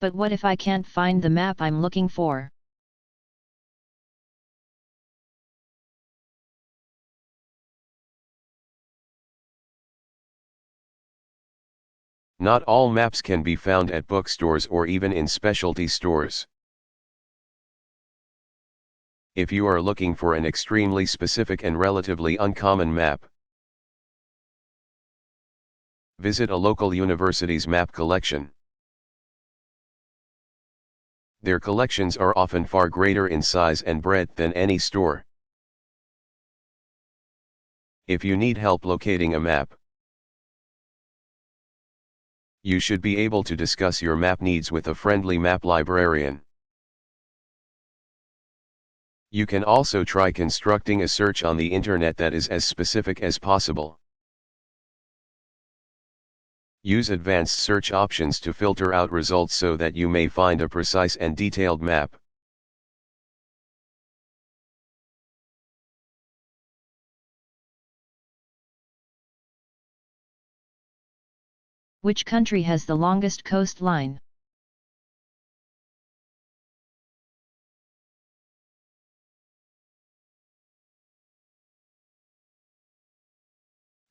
But what if I can't find the map I'm looking for? Not all maps can be found at bookstores or even in specialty stores. If you are looking for an extremely specific and relatively uncommon map, visit a local university's map collection. Their collections are often far greater in size and breadth than any store. If you need help locating a map, you should be able to discuss your map needs with a friendly map librarian. You can also try constructing a search on the internet that is as specific as possible. Use advanced search options to filter out results so that you may find a precise and detailed map. Which country has the longest coastline?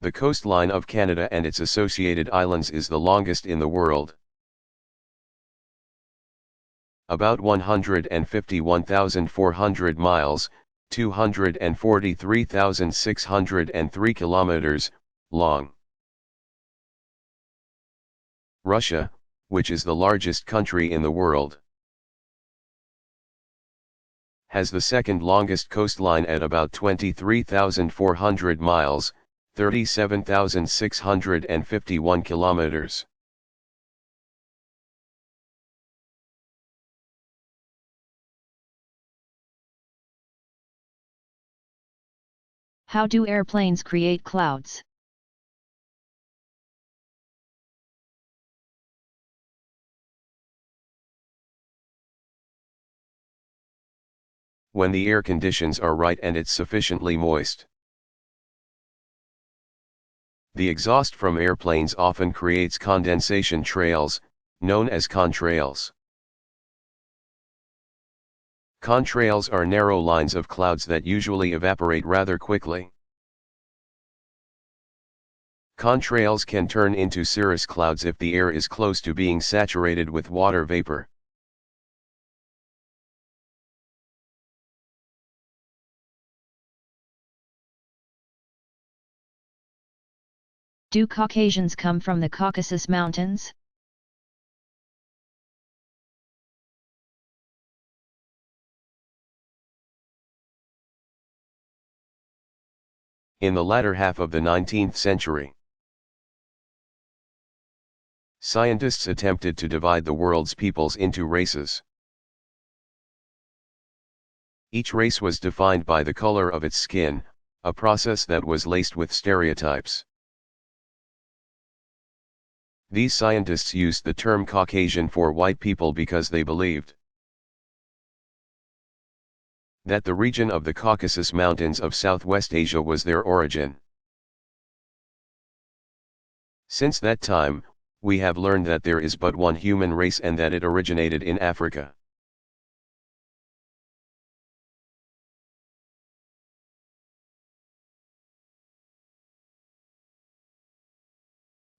The coastline of Canada and its associated islands is the longest in the world. About 151,400 miles, 243,603 kilometers, long. Russia, which is the largest country in the world, has the second longest coastline at about 23,400 miles, 37,651 kilometers. How do airplanes create clouds? When the air conditions are right and it's sufficiently moist. The exhaust from airplanes often creates condensation trails, known as contrails. Contrails are narrow lines of clouds that usually evaporate rather quickly. Contrails can turn into cirrus clouds if the air is close to being saturated with water vapor. Do Caucasians come from the Caucasus Mountains? In the latter half of the 19th century, scientists attempted to divide the world's peoples into races. Each race was defined by the color of its skin, a process that was laced with stereotypes. These scientists used the term Caucasian for white people because they believed that the region of the Caucasus Mountains of Southwest Asia was their origin. Since that time, we have learned that there is but one human race and that it originated in Africa.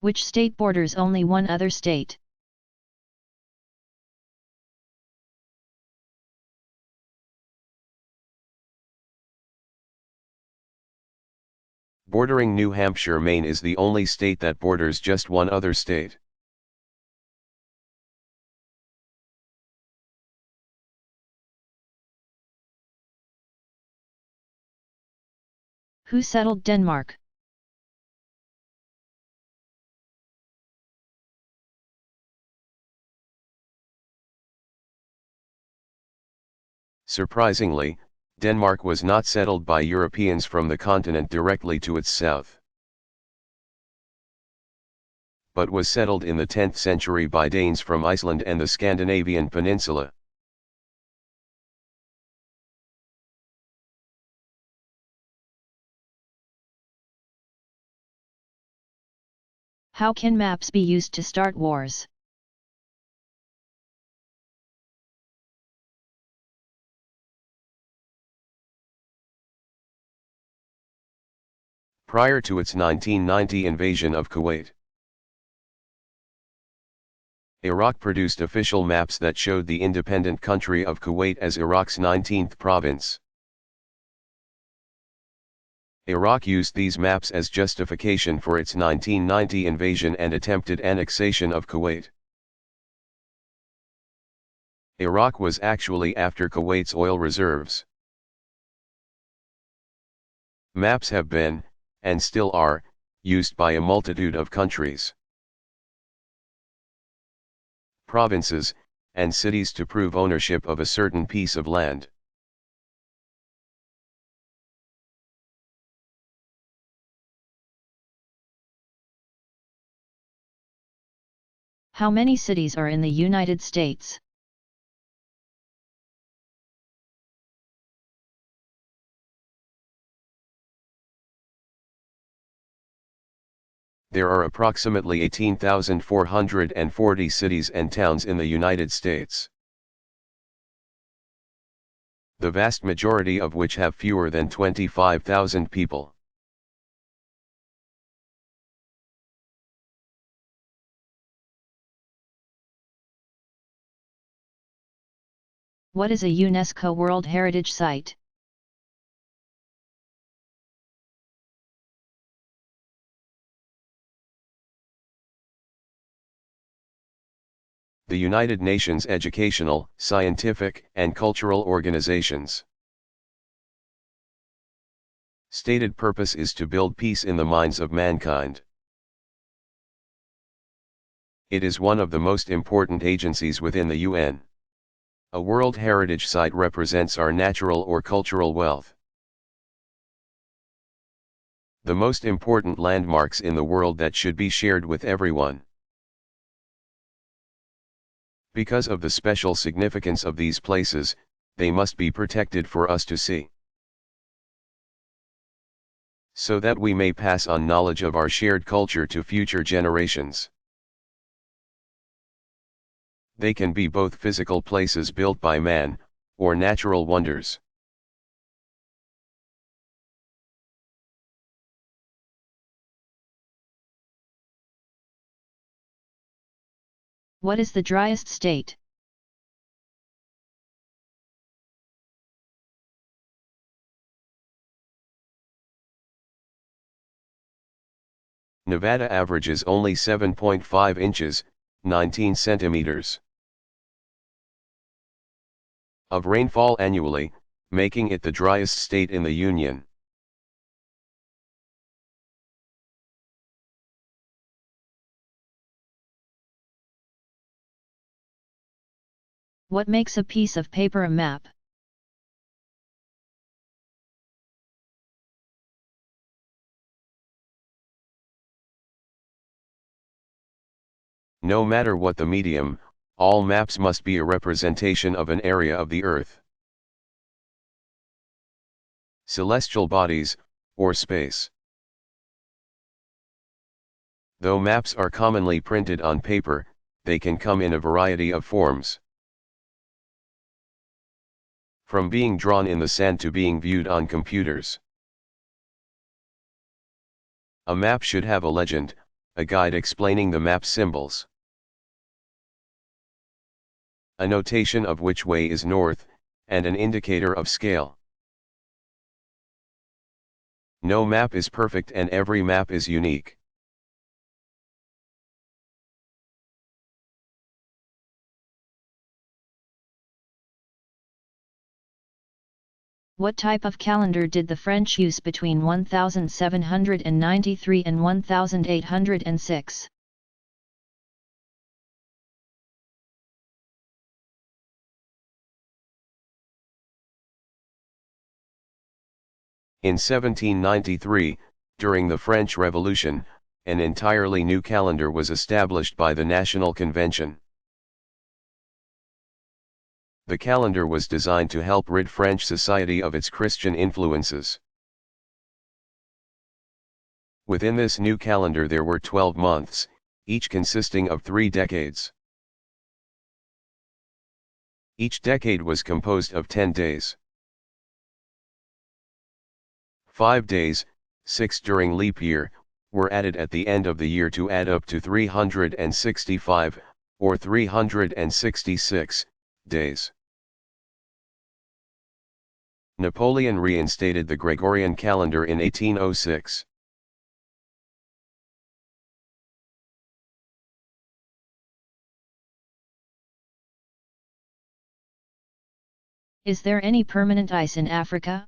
Which state borders only one other state? Bordering New Hampshire, Maine is the only state that borders just one other state. Who settled Denmark? Surprisingly, Denmark was not settled by Europeans from the continent directly to its south, but was settled in the 10th century by Danes from Iceland and the Scandinavian peninsula. How can maps be used to start wars? prior to its 1990 invasion of Kuwait. Iraq produced official maps that showed the independent country of Kuwait as Iraq's 19th province. Iraq used these maps as justification for its 1990 invasion and attempted annexation of Kuwait. Iraq was actually after Kuwait's oil reserves. Maps have been, and still are, used by a multitude of countries, provinces, and cities to prove ownership of a certain piece of land. How many cities are in the United States? There are approximately 18,440 cities and towns in the United States, the vast majority of which have fewer than 25,000 people. What is a UNESCO World Heritage Site? The United Nations educational, scientific, and cultural organizations. Stated purpose is to build peace in the minds of mankind. It is one of the most important agencies within the UN. A World Heritage Site represents our natural or cultural wealth. The most important landmarks in the world that should be shared with everyone. Because of the special significance of these places, they must be protected for us to see, so that we may pass on knowledge of our shared culture to future generations. They can be both physical places built by man, or natural wonders. What is the driest state? Nevada averages only 7.5 inches, 19 centimeters of rainfall annually, making it the driest state in the Union. What makes a piece of paper a map? No matter what the medium, all maps must be a representation of an area of the Earth, celestial bodies, or space. Though maps are commonly printed on paper, they can come in a variety of forms. From being drawn in the sand to being viewed on computers. A map should have a legend, a guide explaining the map symbols, a notation of which way is north, and an indicator of scale. No map is perfect and every map is unique. What type of calendar did the French use between 1793 and 1806? In 1793, during the French Revolution, an entirely new calendar was established by the National Convention. The calendar was designed to help rid French society of its Christian influences. Within this new calendar there were 12 months, each consisting of 3 decades. Each decade was composed of 10 days. 5 days, 6 during leap year, were added at the end of the year to add up to 365, or 366, days. Napoleon reinstated the Gregorian calendar in 1806. Is there any permanent ice in Africa?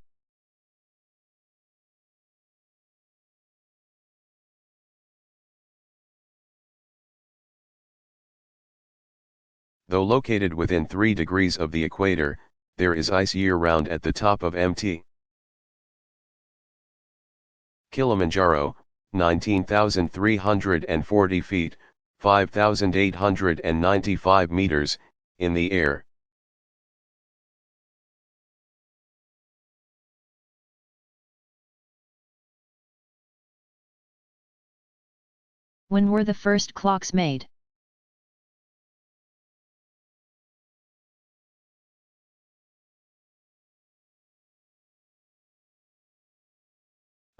Though located within 3 degrees of the equator, there is ice year-round at the top of Mt. Kilimanjaro, 19,340 feet, 5,895 meters, in the air. When were the first clocks made?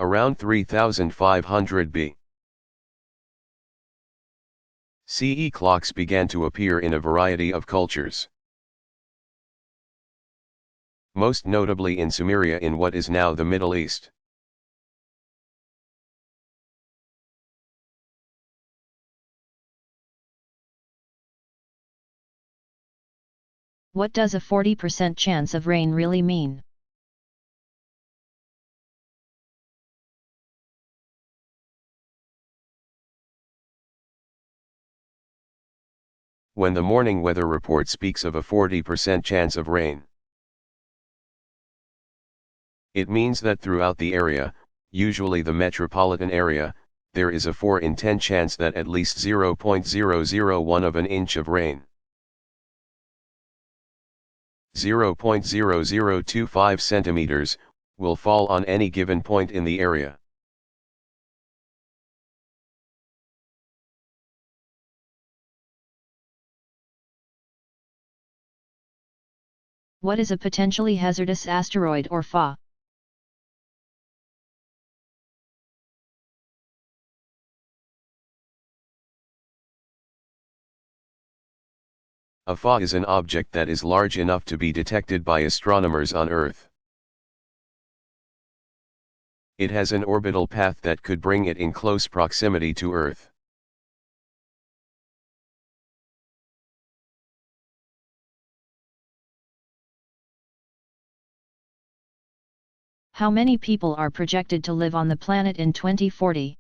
Around 3500 B. CE clocks began to appear in a variety of cultures. Most notably in Sumeria in what is now the Middle East. What does a 40% chance of rain really mean? When the morning weather report speaks of a 40% chance of rain, it means that throughout the area, usually the metropolitan area, there is a 4 in 10 chance that at least 0.001 of an inch of rain, 0.0025 centimeters, will fall on any given point in the area. What is a potentially hazardous asteroid or FA? A FA is an object that is large enough to be detected by astronomers on Earth. It has an orbital path that could bring it in close proximity to Earth. How many people are projected to live on the planet in 2040?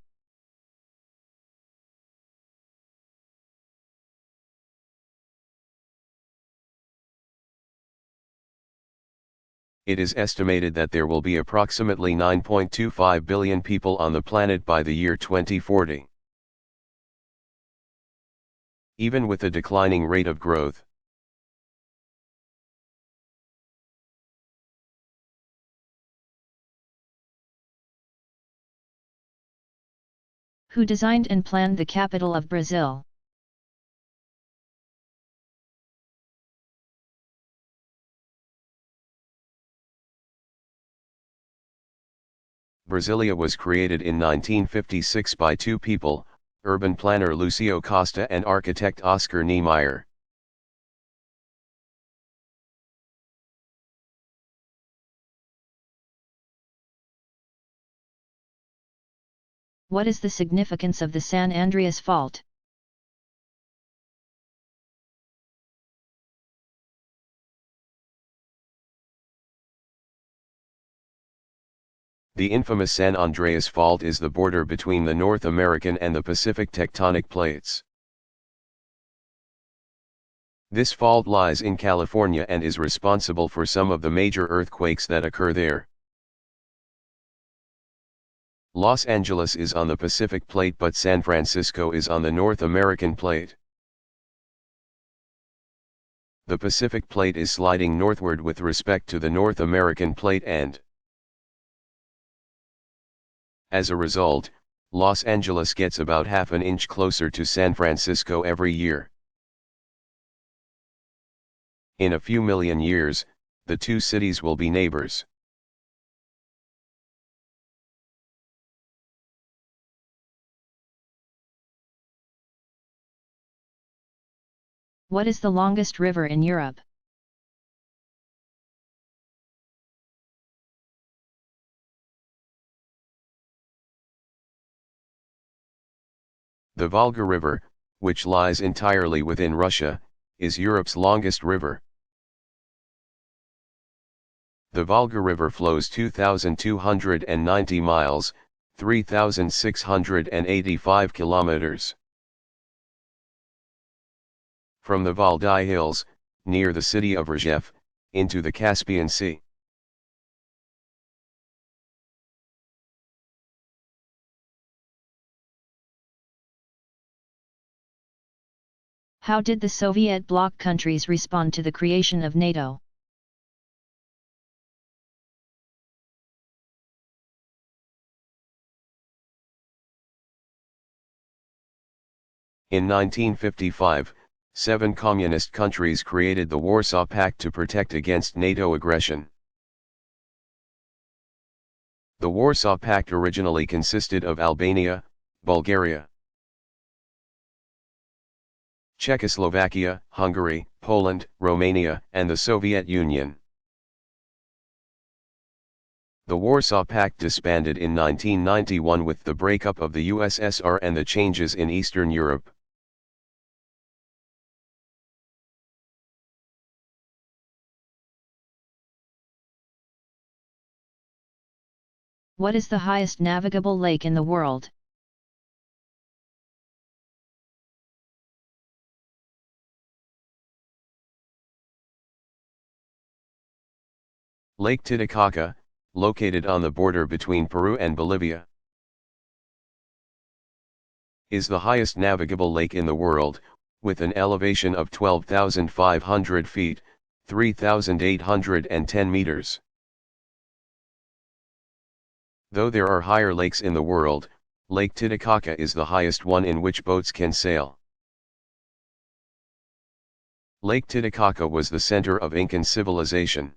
It is estimated that there will be approximately 9.25 billion people on the planet by the year 2040. Even with a declining rate of growth, Who designed and planned the capital of Brazil? Brasilia was created in 1956 by 2 people, urban planner Lucio Costa and architect Oscar Niemeyer. What is the significance of the San Andreas Fault? The infamous San Andreas Fault is the border between the North American and the Pacific tectonic plates. This fault lies in California and is responsible for some of the major earthquakes that occur there. Los Angeles is on the Pacific plate but San Francisco is on the North American plate. The Pacific plate is sliding northward with respect to the North American plate and, as a result, Los Angeles gets about half an inch closer to San Francisco every year. In a few million years, the 2 cities will be neighbors. What is the longest river in Europe? The Volga River, which lies entirely within Russia, is Europe's longest river. The Volga River flows 2,290 miles, 3,685 kilometers. From the Valdai Hills, near the city of Rzhev, into the Caspian Sea. How did the Soviet bloc countries respond to the creation of NATO? In 1955, 7 communist countries created the Warsaw Pact to protect against NATO aggression. The Warsaw Pact originally consisted of Albania, Bulgaria, Czechoslovakia, Hungary, Poland, Romania, and the Soviet Union. The Warsaw Pact disbanded in 1991 with the breakup of the USSR and the changes in Eastern Europe. What is the highest navigable lake in the world? Lake Titicaca, located on the border between Peru and Bolivia, is the highest navigable lake in the world, with an elevation of 12,500 feet, 3,810 meters. Though there are higher lakes in the world, Lake Titicaca is the highest one in which boats can sail. Lake Titicaca was the center of Incan civilization.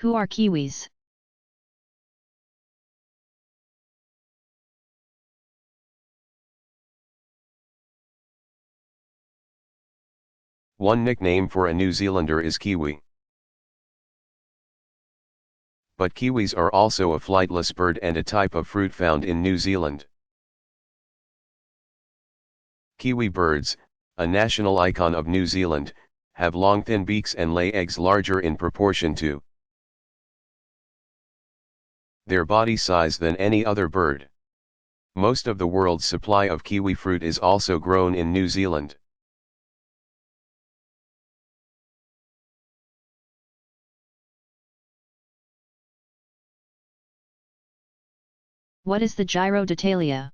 Who are Kiwis? One nickname for a New Zealander is Kiwi. But kiwis are also a flightless bird and a type of fruit found in New Zealand. Kiwi birds, a national icon of New Zealand, have long thin beaks and lay eggs larger in proportion to their body size than any other bird. Most of the world's supply of kiwi fruit is also grown in New Zealand. What is the gyrodactylia?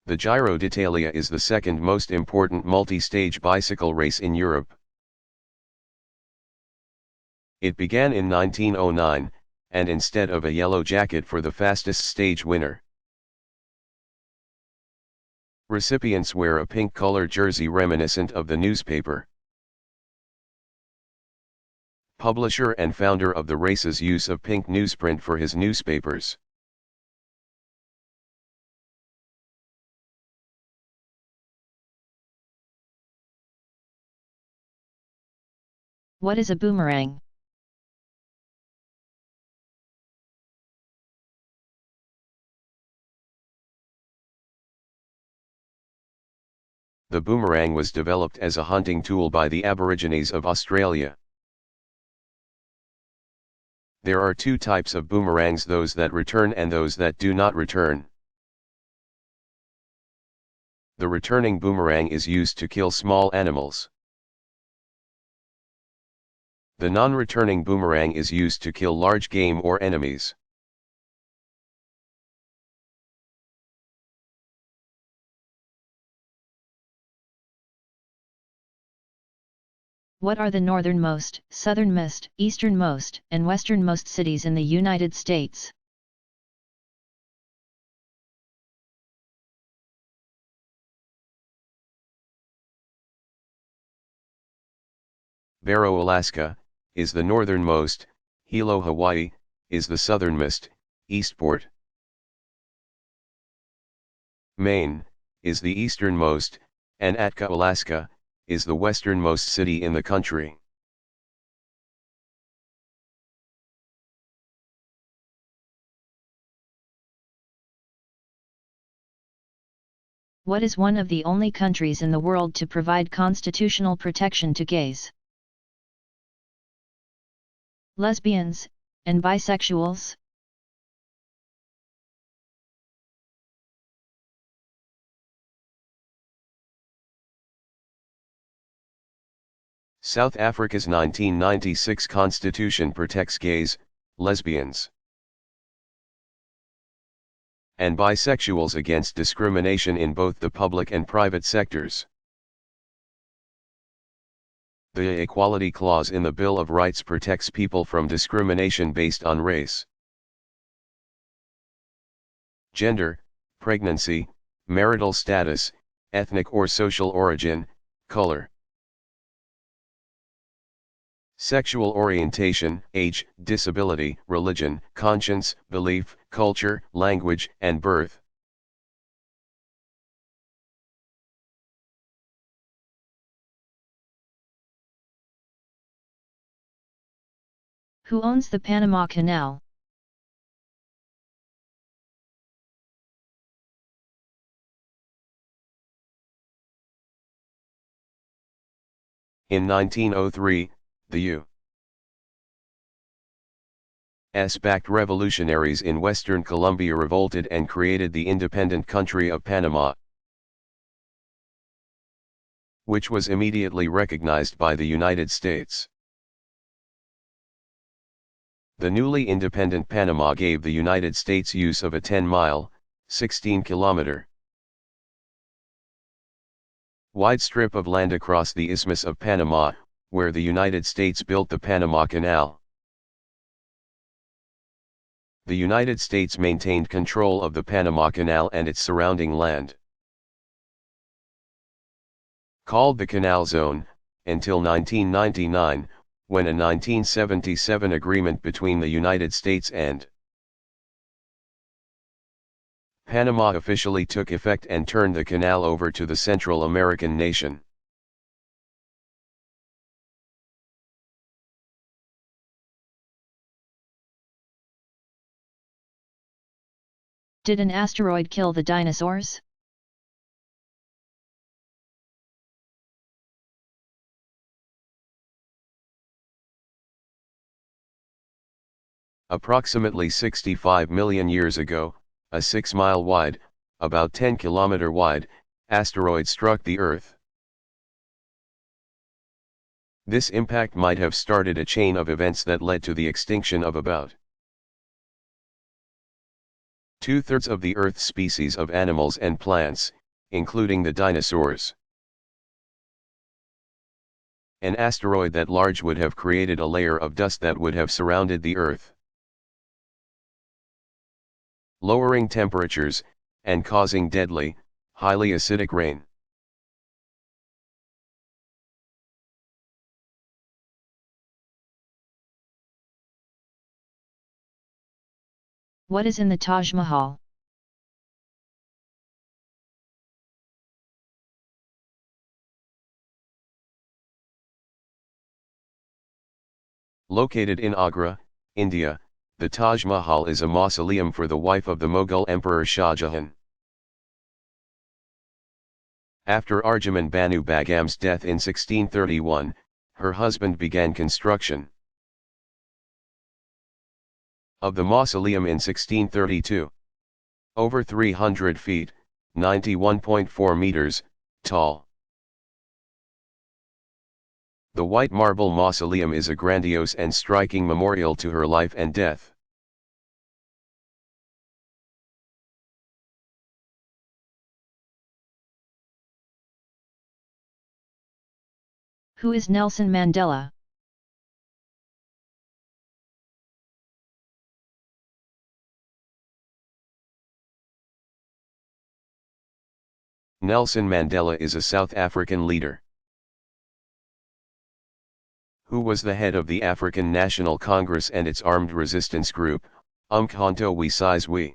The Gyrodactylia is the second most important multi-stage bicycle race in Europe. It began in 1909, and instead of a yellow jacket for the fastest stage winner, recipients wear a pink-colored jersey reminiscent of the newspaper. Publisher and founder of the race's use of pink newsprint for his newspapers. What is a boomerang? The boomerang was developed as a hunting tool by the Aborigines of Australia. There are two types of boomerangs, those that return and those that do not return. The returning boomerang is used to kill small animals. The non-returning boomerang is used to kill large game or enemies. What are the northernmost, southernmost, easternmost, and westernmost cities in the United States? Barrow, Alaska, is the northernmost, Hilo, Hawaii, is the southernmost, Eastport. Maine, is the easternmost, and Atka, Alaska, is the westernmost city in the country. What is one of the only countries in the world to provide constitutional protection to gays, lesbians, and bisexuals? South Africa's 1996 constitution protects gays, lesbians, and bisexuals against discrimination in both the public and private sectors. The Equality Clause in the Bill of Rights protects people from discrimination based on race, gender, pregnancy, marital status, ethnic or social origin, color, sexual orientation, age, disability, religion, conscience, belief, culture, language, and birth. Who owns the Panama Canal? In 1903, the U.S. backed revolutionaries in western Colombia revolted and created the independent country of Panama, which was immediately recognized by the United States. The newly independent Panama gave the United States use of a 10-mile, 16-kilometer wide strip of land across the Isthmus of Panama, where the United States built the Panama Canal. The United States maintained control of the Panama Canal and its surrounding land, called the Canal Zone, until 1999, when a 1977 agreement between the United States and Panama officially took effect and turned the canal over to the Central American nation. Did an asteroid kill the dinosaurs? Approximately 65 million years ago, a 6-mile wide, about 10-kilometer wide, asteroid struck the Earth. This impact might have started a chain of events that led to the extinction of about 2/3 of the Earth's species of animals and plants, including the dinosaurs. An asteroid that large would have created a layer of dust that would have surrounded the Earth, lowering temperatures, and causing deadly, highly acidic rain. What is in the Taj Mahal? Located in Agra, India, the Taj Mahal is a mausoleum for the wife of the Mughal Emperor Shah Jahan. After Arjuman Banu Bagam's death in 1631, her husband began construction of the mausoleum in 1632. Over 300 feet, 91.4 meters, tall. The white marble mausoleum is a grandiose and striking memorial to her life and death. Who is Nelson Mandela? Nelson Mandela is a South African leader who was the head of the African National Congress and its armed resistance group, Umkhonto we Sizwe.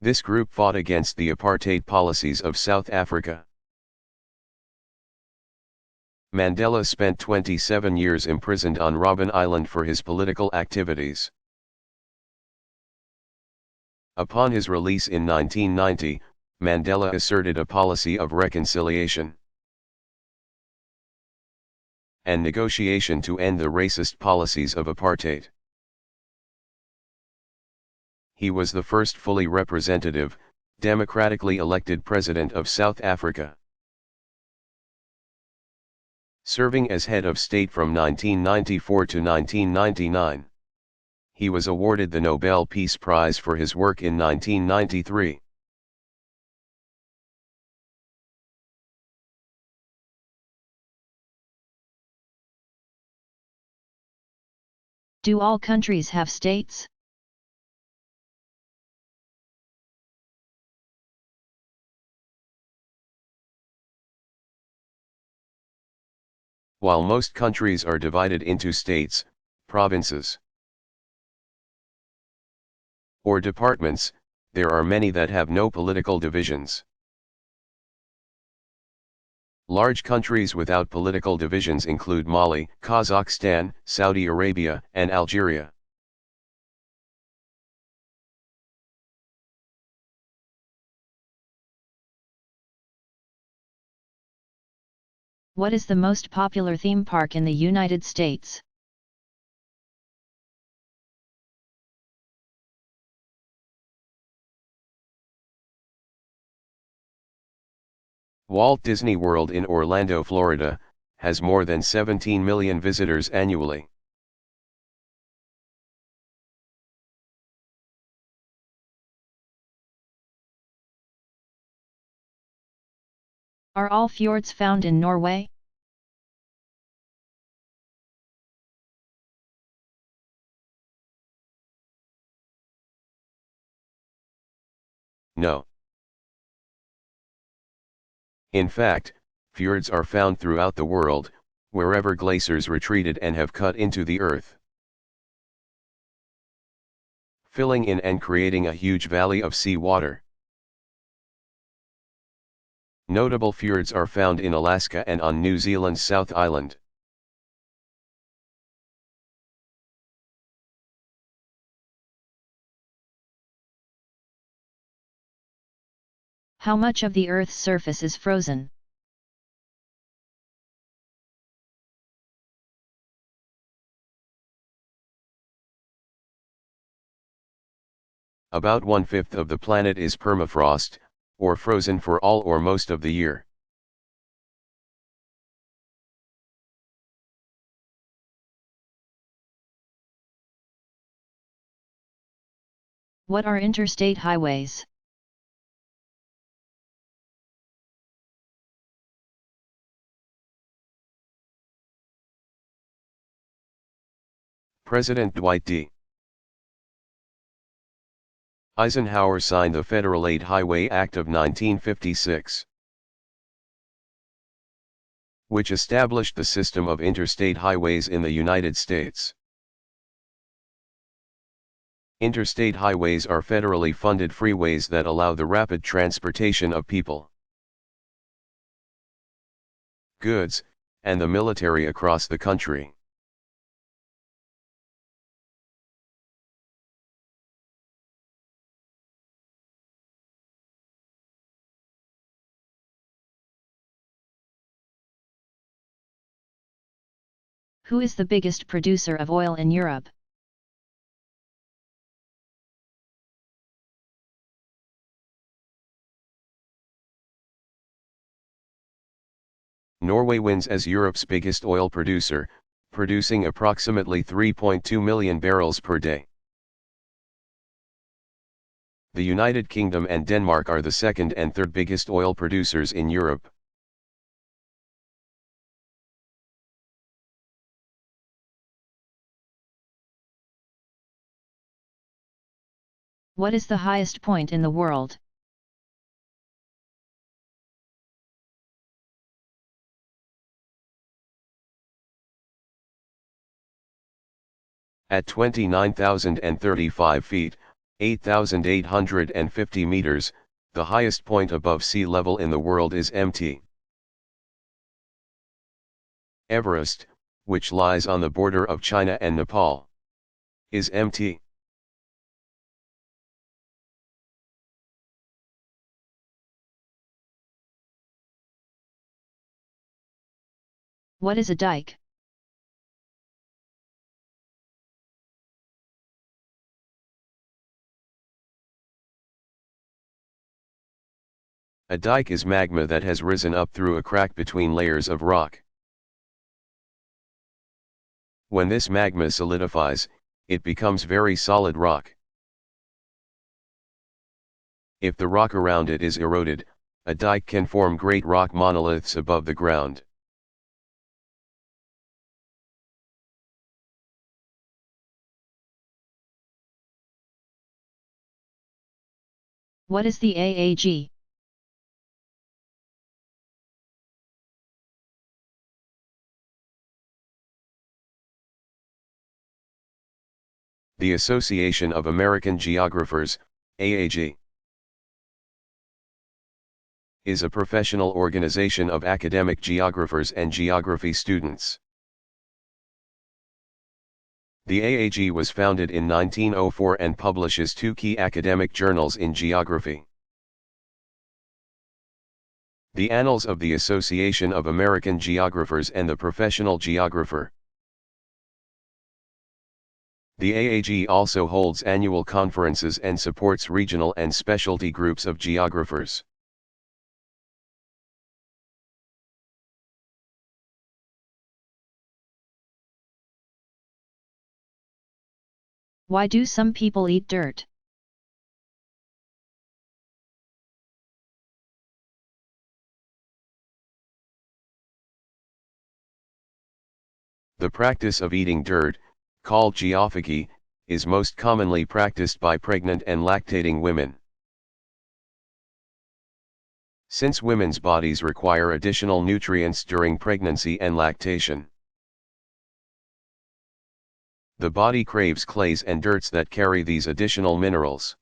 This group fought against the apartheid policies of South Africa. Mandela spent 27 years imprisoned on Robben Island for his political activities. Upon his release in 1990, Mandela asserted a policy of reconciliation and negotiation to end the racist policies of apartheid. He was the first fully representative, democratically elected president of South Africa. Serving as head of state from 1994 to 1999. He was awarded the Nobel Peace Prize for his work in 1993. Do all countries have states? While most countries are divided into states, provinces, or departments, there are many that have no political divisions. Large countries without political divisions include Mali, Kazakhstan, Saudi Arabia, and Algeria. What is the most popular theme park in the United States? Walt Disney World in Orlando, Florida, has more than 17 million visitors annually. Are all fjords found in Norway? No. In fact, fjords are found throughout the world, wherever glaciers retreated and have cut into the earth, filling in and creating a huge valley of sea water. Notable fjords are found in Alaska and on New Zealand's South Island. How much of the Earth's surface is frozen? About 1/5 of the planet is permafrost, or frozen for all or most of the year. What are interstate highways? President Dwight D. Eisenhower signed the Federal Aid Highway Act of 1956, which established the system of interstate highways in the United States. Interstate highways are federally funded freeways that allow the rapid transportation of people, goods, and the military across the country. Who is the biggest producer of oil in Europe? Norway wins as Europe's biggest oil producer, producing approximately 3.2 million barrels per day. The United Kingdom and Denmark are the second and third biggest oil producers in Europe. What is the highest point in the world? At 29,035 feet, 8,850 meters, the highest point above sea level in the world is Mt. Everest, which lies on the border of China and Nepal, is Mt. What is a dike? A dike is magma that has risen up through a crack between layers of rock. When this magma solidifies, it becomes very solid rock. If the rock around it is eroded, a dike can form great rock monoliths above the ground. What is the AAG? The Association of American Geographers, AAG, is a professional organization of academic geographers and geography students. The AAG was founded in 1904 and publishes two key academic journals in geography: the Annals of the Association of American Geographers and the Professional Geographer. The AAG also holds annual conferences and supports regional and specialty groups of geographers. Why do some people eat dirt? The practice of eating dirt, called geophagy, is most commonly practiced by pregnant and lactating women. Since women's bodies require additional nutrients during pregnancy and lactation, the body craves clays and dirts that carry these additional minerals.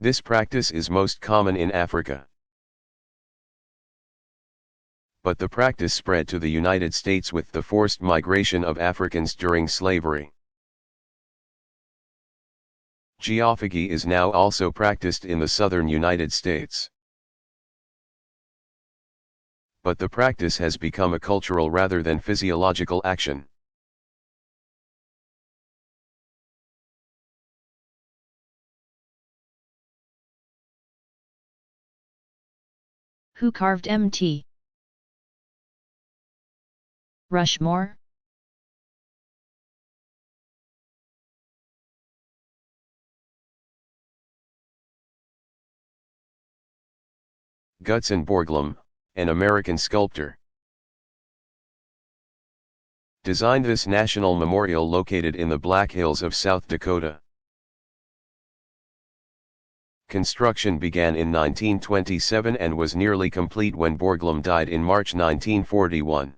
This practice is most common in Africa, but the practice spread to the United States with the forced migration of Africans during slavery. Geophagy is now also practiced in the southern United States. But the practice has become a cultural rather than physiological action. Who carved Mt. Rushmore? Gutzon Borglum, an American sculptor, designed this national memorial located in the Black Hills of South Dakota. Construction began in 1927 and was nearly complete when Borglum died in March 1941.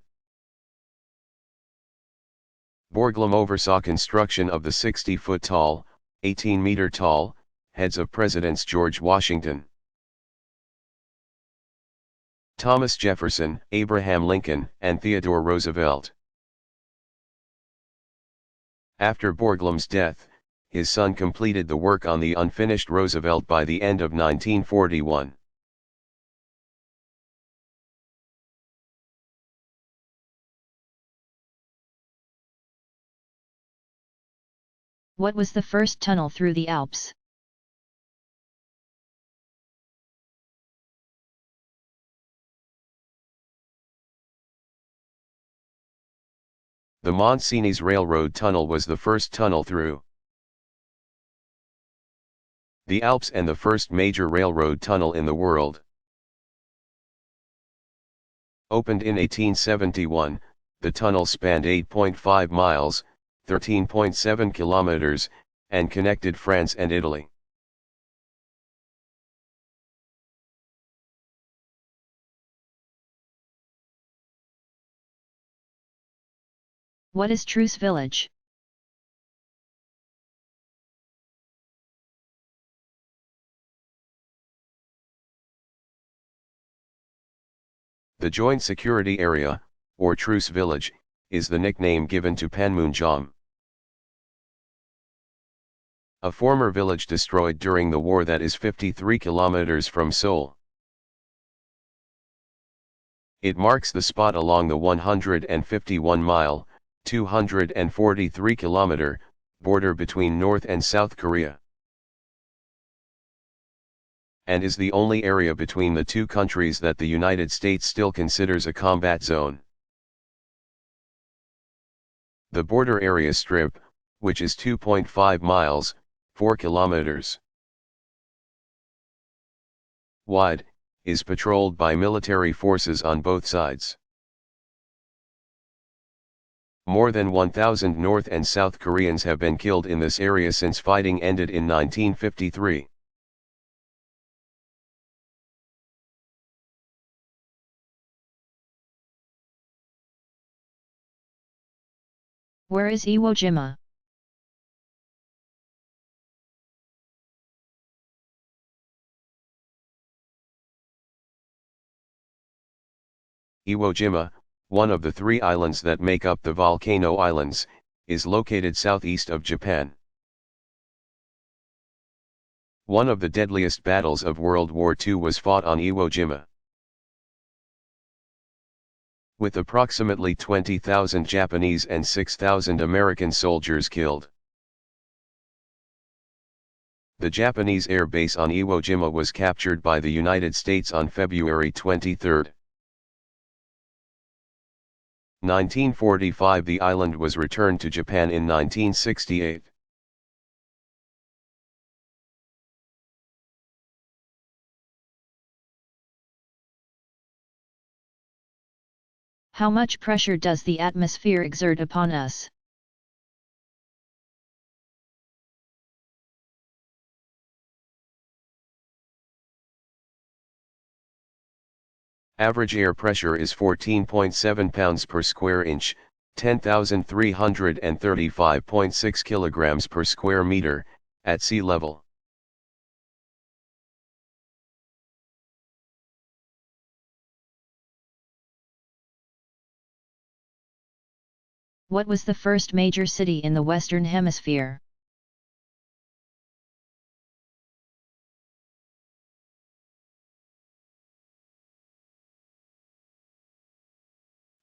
Borglum oversaw construction of the 60-foot-tall, 18-meter-tall, heads of Presidents George Washington, Thomas Jefferson, Abraham Lincoln, and Theodore Roosevelt. After Borglum's death, his son completed the work on the unfinished Roosevelt by the end of 1941. What was the first tunnel through the Alps? The Mont Cenis Railroad Tunnel was the first tunnel through the Alps and the first major railroad tunnel in the world. Opened in 1871, the tunnel spanned 8.5 miles, 13.7 kilometers, and connected France and Italy. What is Truce village? The Joint Security Area, or Truce Village, is the nickname given to Panmunjom, a former village destroyed during the war that is 53 kilometers from Seoul. It marks the spot along the 151-mile, 243-kilometer, border between North and South Korea, and is the only area between the two countries that the United States still considers a combat zone. The border area strip, which is 2.5 miles, 4 kilometers wide, is patrolled by military forces on both sides. More than 1,000 North and South Koreans have been killed in this area since fighting ended in 1953. Where is Iwo Jima? Iwo Jima, one of the 3 islands that make up the Volcano Islands, is located southeast of Japan. One of the deadliest battles of World War II was fought on Iwo Jima, with approximately 20,000 Japanese and 6,000 American soldiers killed. The Japanese air base on Iwo Jima was captured by the United States on February 23. 1945. The island was returned to Japan in 1968. How much pressure does the atmosphere exert upon us? Average air pressure is 14.7 pounds per square inch, 10,335.6 kilograms per square meter, at sea level. What was the first major city in the Western Hemisphere?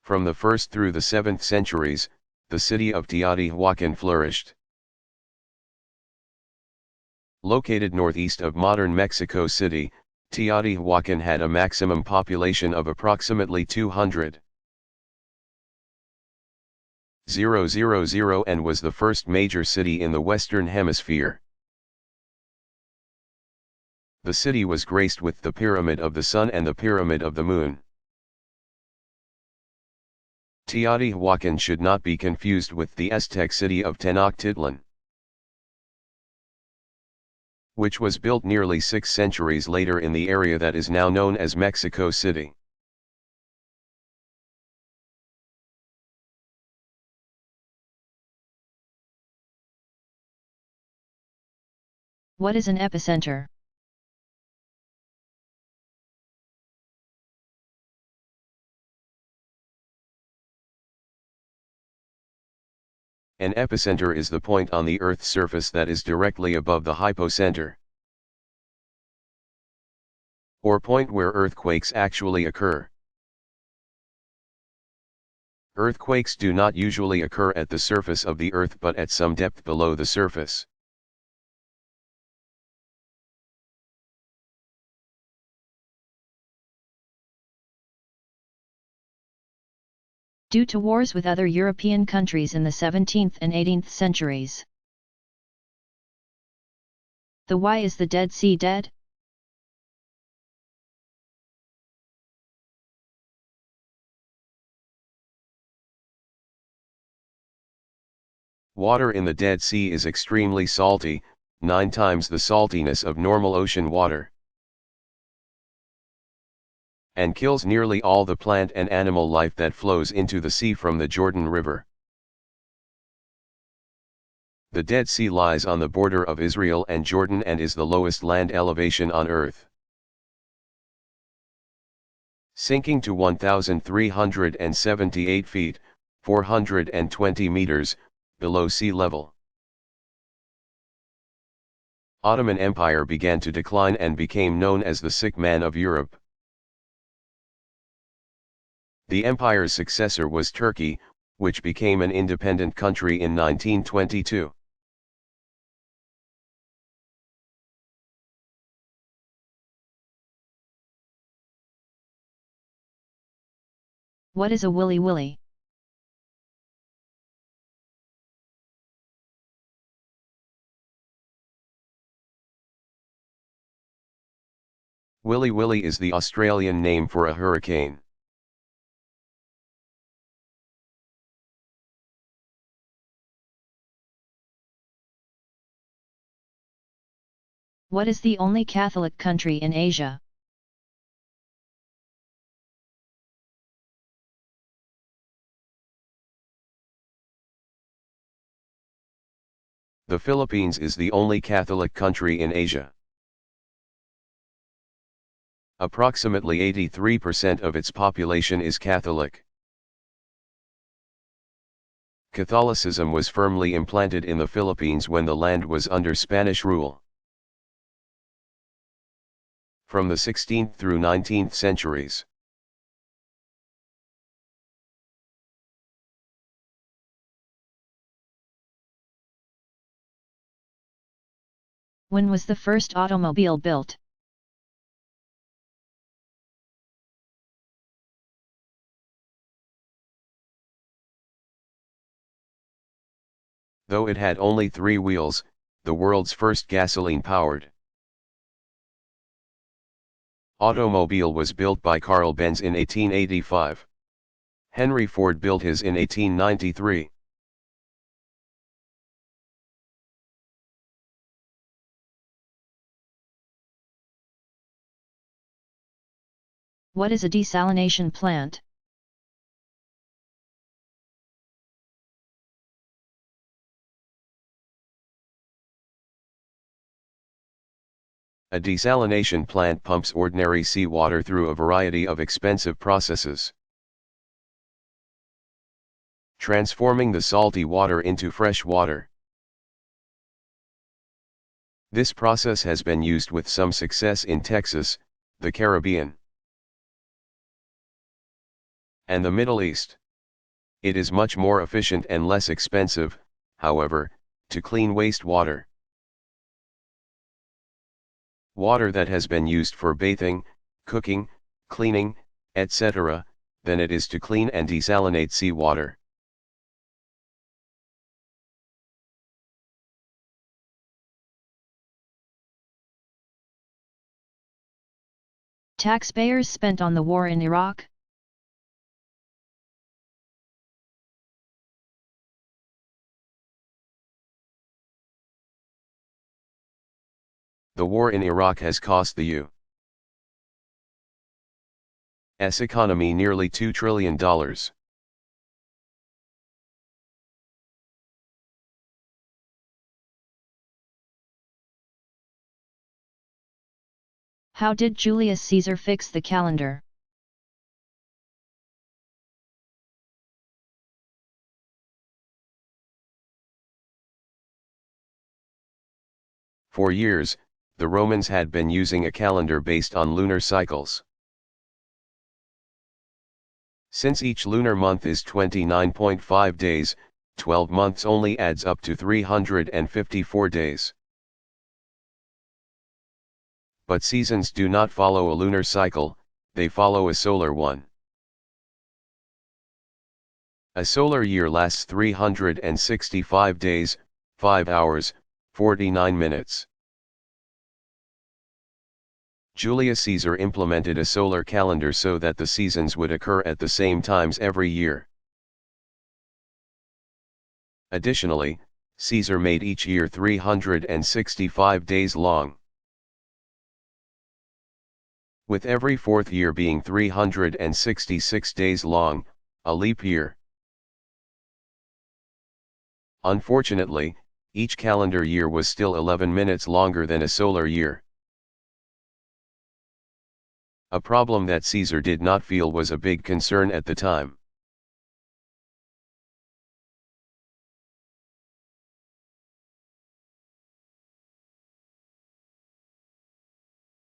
From the 1st through the 7th centuries, the city of Teotihuacan flourished. Located northeast of modern Mexico City, Teotihuacan had a maximum population of approximately 200,000 and was the first major city in the Western Hemisphere. The city was graced with the Pyramid of the Sun and the Pyramid of the Moon. Teotihuacan should not be confused with the Aztec city of Tenochtitlan, which was built nearly 6 centuries later in the area that is now known as Mexico City. What is an epicenter? An epicenter is the point on the Earth's surface that is directly above the hypocenter, or point where earthquakes actually occur. Earthquakes do not usually occur at the surface of the Earth but at some depth below the surface. Due to wars with other European countries in the 17th and 18th centuries. Why is the Dead Sea dead? Water in the Dead Sea is extremely salty, 9 times the saltiness of normal ocean water, and kills nearly all the plant and animal life that flows into the sea from the Jordan River. The Dead Sea lies on the border of Israel and Jordan and is the lowest land elevation on Earth. Sinking to 1,378 feet, 420 meters, below sea level. Ottoman Empire began to decline and became known as the sick man of Europe. The empire's successor was Turkey, which became an independent country in 1922. What is a willy willy? Willy Willy is the Australian name for a hurricane. What is the only Catholic country in Asia? The Philippines is the only Catholic country in Asia. Approximately 83% of its population is Catholic. Catholicism was firmly implanted in the Philippines when the land was under Spanish rule. From the 16th through 19th centuries. When was the first automobile built? Though it had only 3 wheels, the world's first gasoline-powered automobile was built by Carl Benz in 1885. Henry Ford built his in 1893. What is a desalination plant? A desalination plant pumps ordinary seawater through a variety of expensive processes, transforming the salty water into fresh water. This process has been used with some success in Texas, the Caribbean, and the Middle East. It is much more efficient and less expensive, however, to clean wastewater. Water that has been used for bathing, cooking, cleaning, etc., than it is to clean and desalinate seawater. Taxpayers spent on the war in Iraq? The war in Iraq has cost the U.S. economy nearly $2 trillion. How did Julius Caesar fix the calendar? For years, the Romans had been using a calendar based on lunar cycles. Since each lunar month is 29.5 days, 12 months only adds up to 354 days. But seasons do not follow a lunar cycle, they follow a solar one. A solar year lasts 365 days, 5 hours, 49 minutes. Julius Caesar implemented a solar calendar so that the seasons would occur at the same times every year. Additionally, Caesar made each year 365 days long, with every fourth year being 366 days long, a leap year. Unfortunately, each calendar year was still 11 minutes longer than a solar year. A problem that Caesar did not feel was a big concern at the time.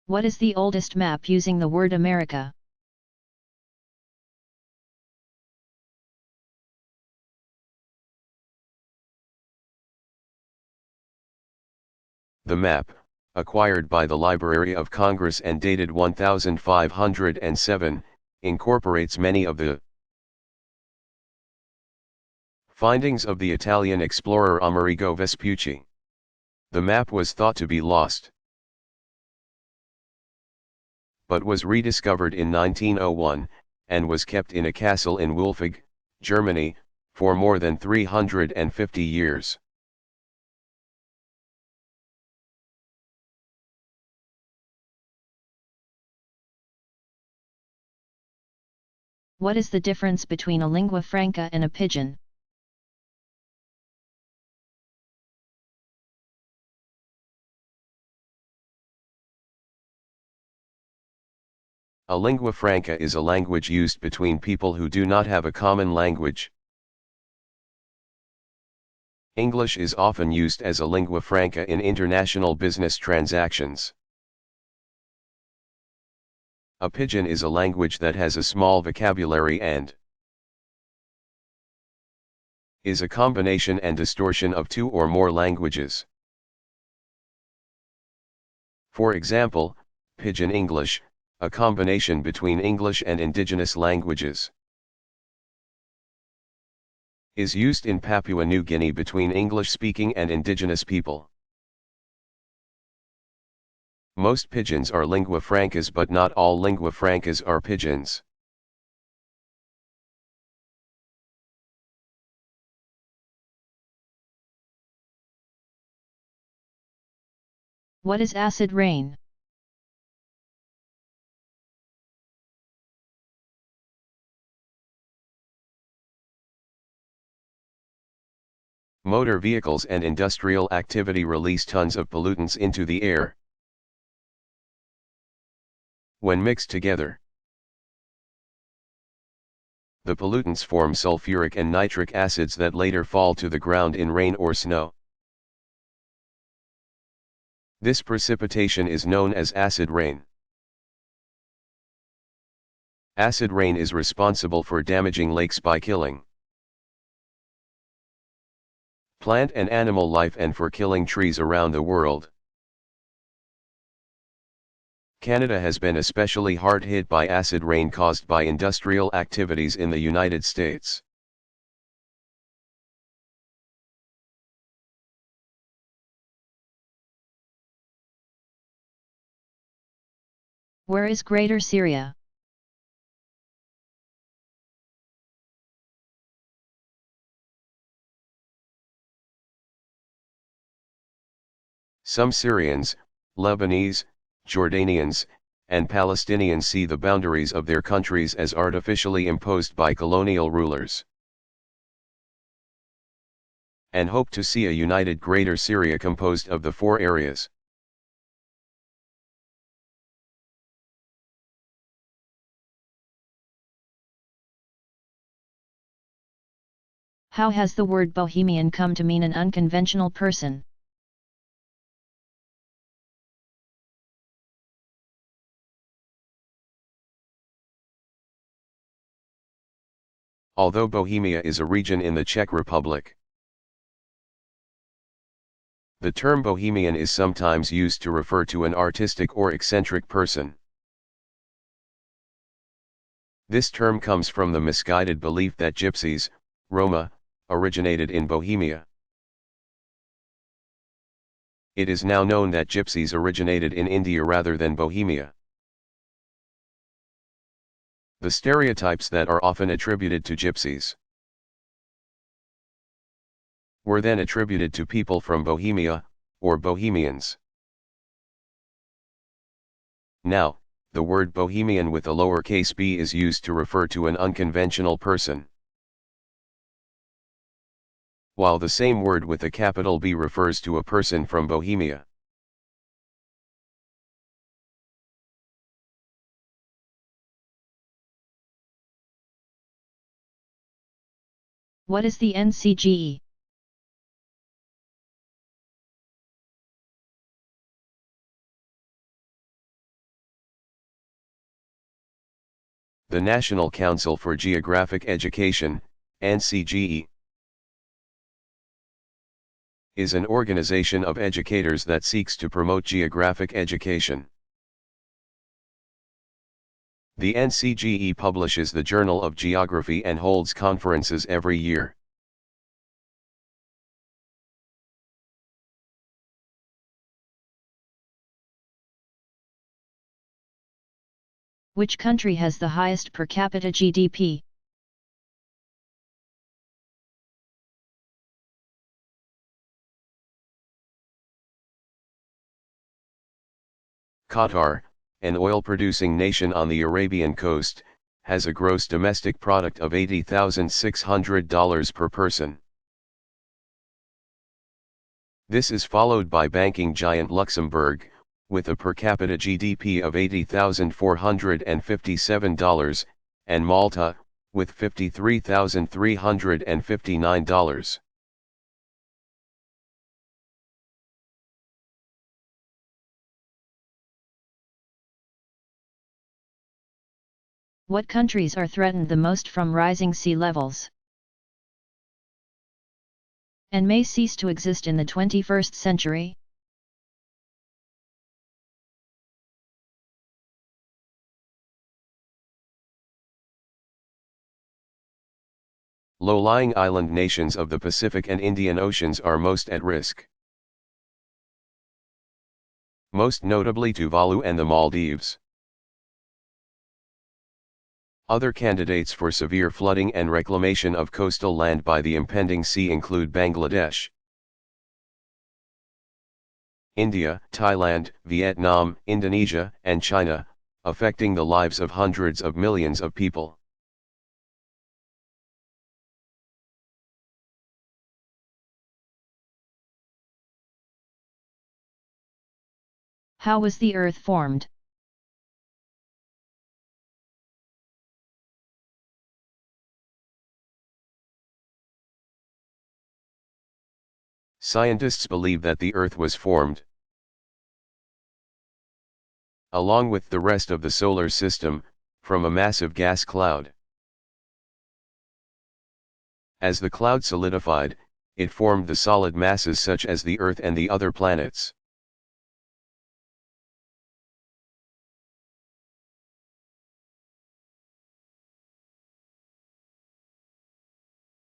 What is the oldest map using the word America? The map, acquired by the Library of Congress and dated 1507, incorporates many of the findings of the Italian explorer Amerigo Vespucci. The map was thought to be lost, but was rediscovered in 1901, and was kept in a castle in Wulfig, Germany, for more than 350 years. What is the difference between a lingua franca and a pidgin? A lingua franca is a language used between people who do not have a common language. English is often used as a lingua franca in international business transactions. A pidgin is a language that has a small vocabulary and is a combination and distortion of two or more languages. For example, Pidgin English, a combination between English and indigenous languages, is used in Papua New Guinea between English-speaking and indigenous people. Most pidgins are lingua francas, but not all lingua francas are pidgins. What is acid rain? Motor vehicles and industrial activity release tons of pollutants into the air. When mixed together, the pollutants form sulfuric and nitric acids that later fall to the ground in rain or snow. This precipitation is known as acid rain. Acid rain is responsible for damaging lakes by killing plant and animal life and for killing trees around the world. Canada has been especially hard hit by acid rain caused by industrial activities in the United States. Where is Greater Syria? Some Syrians, Lebanese, Jordanians, and Palestinians see the boundaries of their countries as artificially imposed by colonial rulers, and hope to see a united Greater Syria composed of the four areas. How has the word Bohemian come to mean an unconventional person? Although Bohemia is a region in the Czech Republic, the term Bohemian is sometimes used to refer to an artistic or eccentric person. This term comes from the misguided belief that gypsies, Roma, originated in Bohemia. It is now known that gypsies originated in India rather than Bohemia. The stereotypes that are often attributed to gypsies were then attributed to people from Bohemia, or Bohemians. Now, the word Bohemian with a lowercase b is used to refer to an unconventional person. while the same word with a capital B refers to a person from Bohemia. What is the NCGE? The National Council for Geographic Education, NCGE, is an organization of educators that seeks to promote geographic education. The NCGE publishes the Journal of Geography and holds conferences every year. Which country has the highest per capita GDP? Qatar, an oil-producing nation on the Arabian coast, has a gross domestic product of $80,600 per person. This is followed by banking giant Luxembourg, with a per capita GDP of $80,457, and Malta, with $53,359. What countries are threatened the most from rising sea levels and may cease to exist in the 21st century? Low-lying island nations of the Pacific and Indian Oceans are most at risk. Most notably Tuvalu and the Maldives. Other candidates for severe flooding and reclamation of coastal land by the impending sea include Bangladesh, India, Thailand, Vietnam, Indonesia, and China, affecting the lives of hundreds of millions of people. How was the Earth formed? Scientists believe that the Earth was formed, along with the rest of the solar system, from a massive gas cloud. As the cloud solidified, it formed the solid masses such as the Earth and the other planets.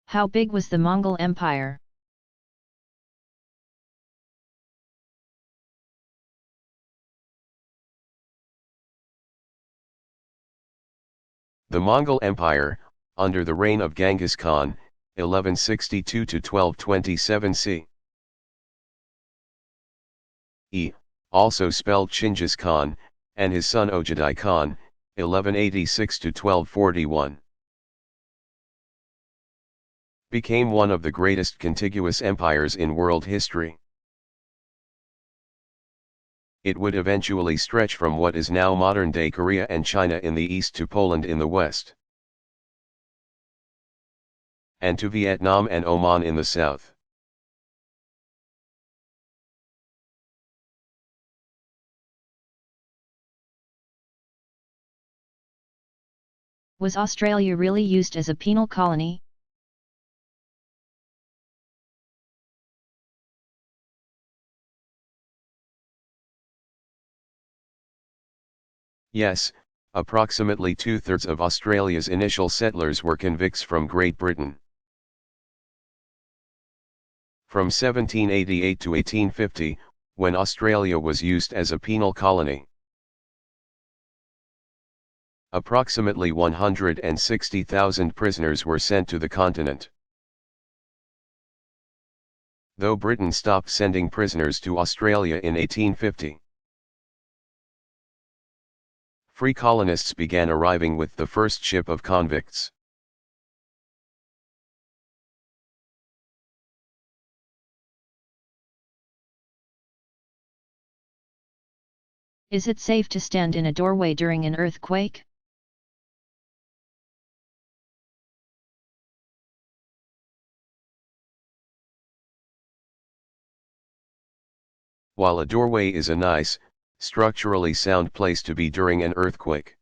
How big was the Mongol Empire? The Mongol Empire, under the reign of Genghis Khan, 1162 to 1227 c. E, also spelled Chinggis Khan, and his son Ojadai Khan, 1186 to 1241. Became one of the greatest contiguous empires in world history. It would eventually stretch from what is now modern-day Korea and China in the east to Poland in the west, and to Vietnam and Oman in the south. Was Australia really used as a penal colony? Yes, approximately two-thirds of Australia's initial settlers were convicts from Great Britain. From 1788 to 1850, when Australia was used as a penal colony, approximately 160,000 prisoners were sent to the continent. Though Britain stopped sending prisoners to Australia in 1850, free colonists began arriving with the first ship of convicts. Is it safe to stand in a doorway during an earthquake? While a doorway is a nice, structurally sound place to be during an earthquake,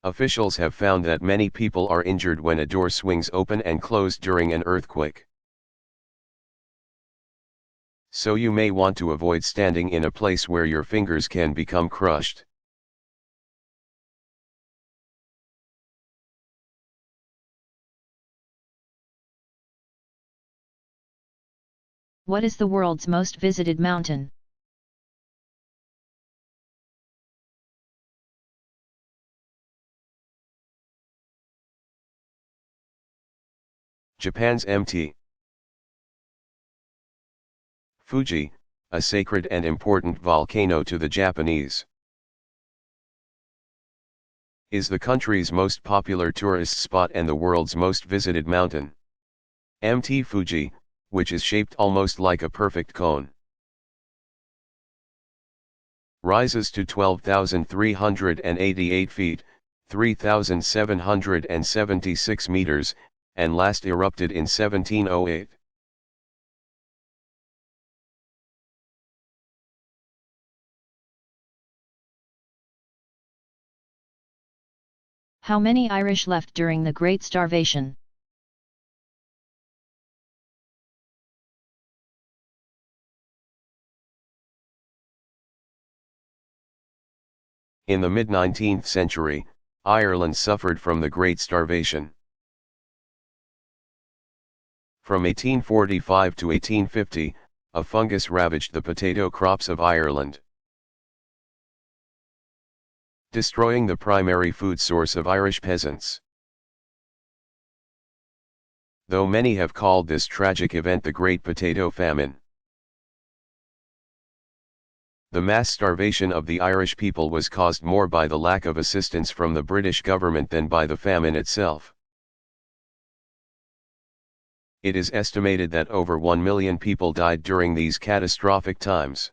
officials have found that many people are injured when a door swings open and closed during an earthquake. So you may want to avoid standing in a place where your fingers can become crushed. What is the world's most visited mountain? Japan's Mt. Fuji, a sacred and important volcano to the Japanese, is the country's most popular tourist spot and the world's most visited mountain. Mt. Fuji, which is shaped almost like a perfect cone, rises to 12,388 feet, 3,776 meters, and last erupted in 1708. How many Irish left during the Great Starvation? In the mid-19th century, Ireland suffered from the Great Starvation. From 1845 to 1850, a fungus ravaged the potato crops of Ireland, destroying the primary food source of Irish peasants. Though many have called this tragic event the Great Potato Famine, the mass starvation of the Irish people was caused more by the lack of assistance from the British government than by the famine itself. It is estimated that over 1 million people died during these catastrophic times,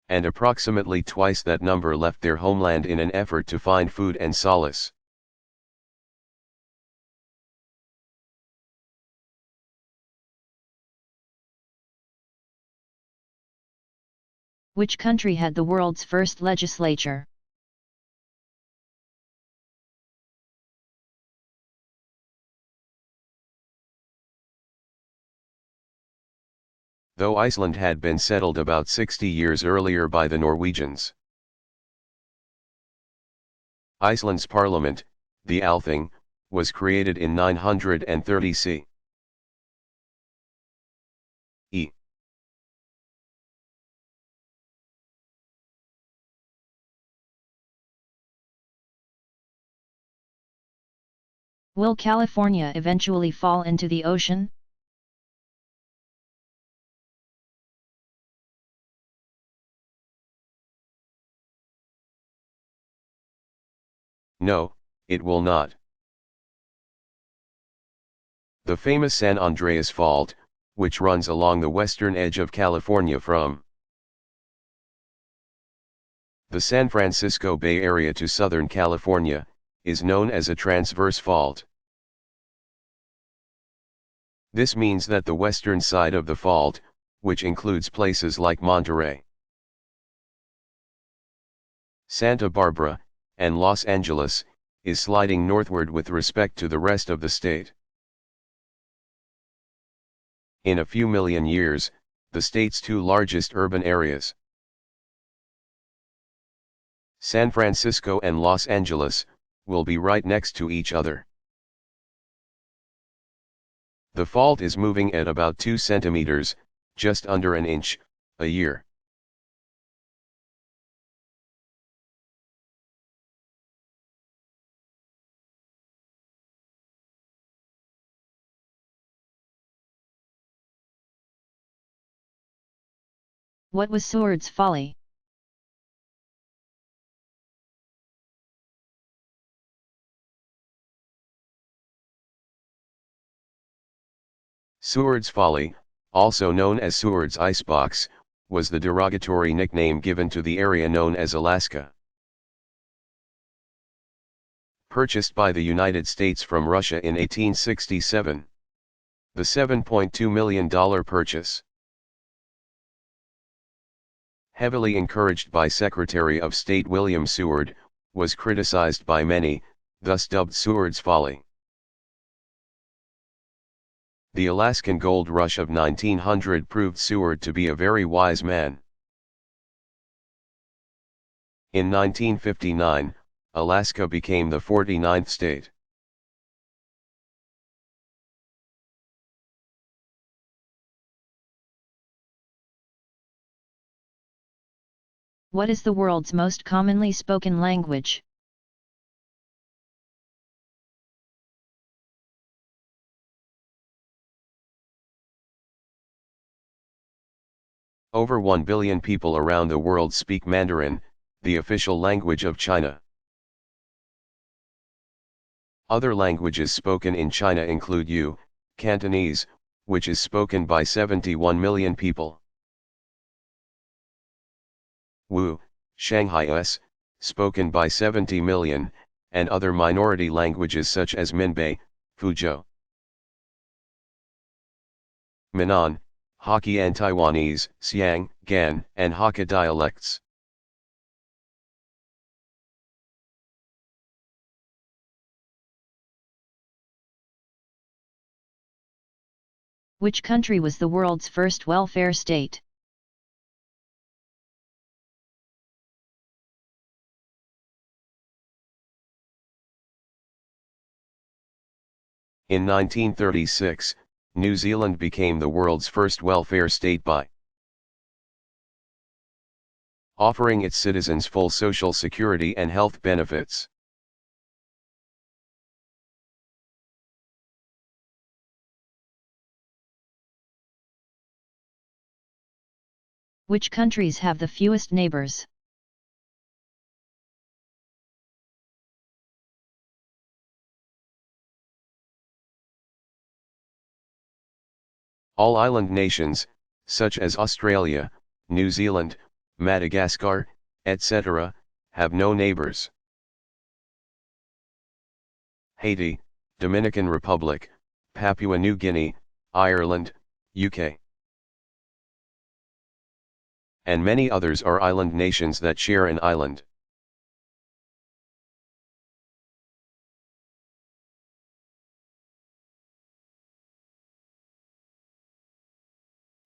and approximately twice that number left their homeland in an effort to find food and solace. Which country had the world's first legislature? Though Iceland had been settled about 60 years earlier by the Norwegians, Iceland's parliament, the Althing, was created in 930 C. E. Will California eventually fall into the ocean? No, it will not. The famous San Andreas Fault, which runs along the western edge of California from the San Francisco Bay Area to Southern California, is known as a transverse fault. This means that the western side of the fault, which includes places like Monterey, Santa Barbara, and Los Angeles, is sliding northward with respect to the rest of the state. In a few million years, the state's two largest urban areas, San Francisco and Los Angeles, will be right next to each other. The fault is moving at about 2 centimeters, just under an inch, a year. What was Seward's Folly? Seward's Folly, also known as Seward's Icebox, was the derogatory nickname given to the area known as Alaska. Purchased by the United States from Russia in 1867. The $7.2 million purchase. Heavily encouraged by Secretary of State William Seward, was criticized by many, thus dubbed Seward's Folly. The Alaskan gold rush of 1900 proved Seward to be a very wise man. In 1959, Alaska became the 49th state. What is the world's most commonly spoken language? Over 1 billion people around the world speak Mandarin, the official language of China. Other languages spoken in China include Cantonese, which is spoken by 71 million people. Wu, Shanghaiese, spoken by 70 million, and other minority languages such as Minbei, Fuzhou, Minnan, Hokkien Taiwanese, Xiang, Gan, and Hakka dialects. Which country was the world's first welfare state? In 1936, New Zealand became the world's first welfare state by offering its citizens full social security and health benefits. Which countries have the fewest neighbors? All island nations, such as Australia, New Zealand, Madagascar, etc., have no neighbors. Haiti, Dominican Republic, Papua New Guinea, Ireland, UK, and many others are island nations that share an island.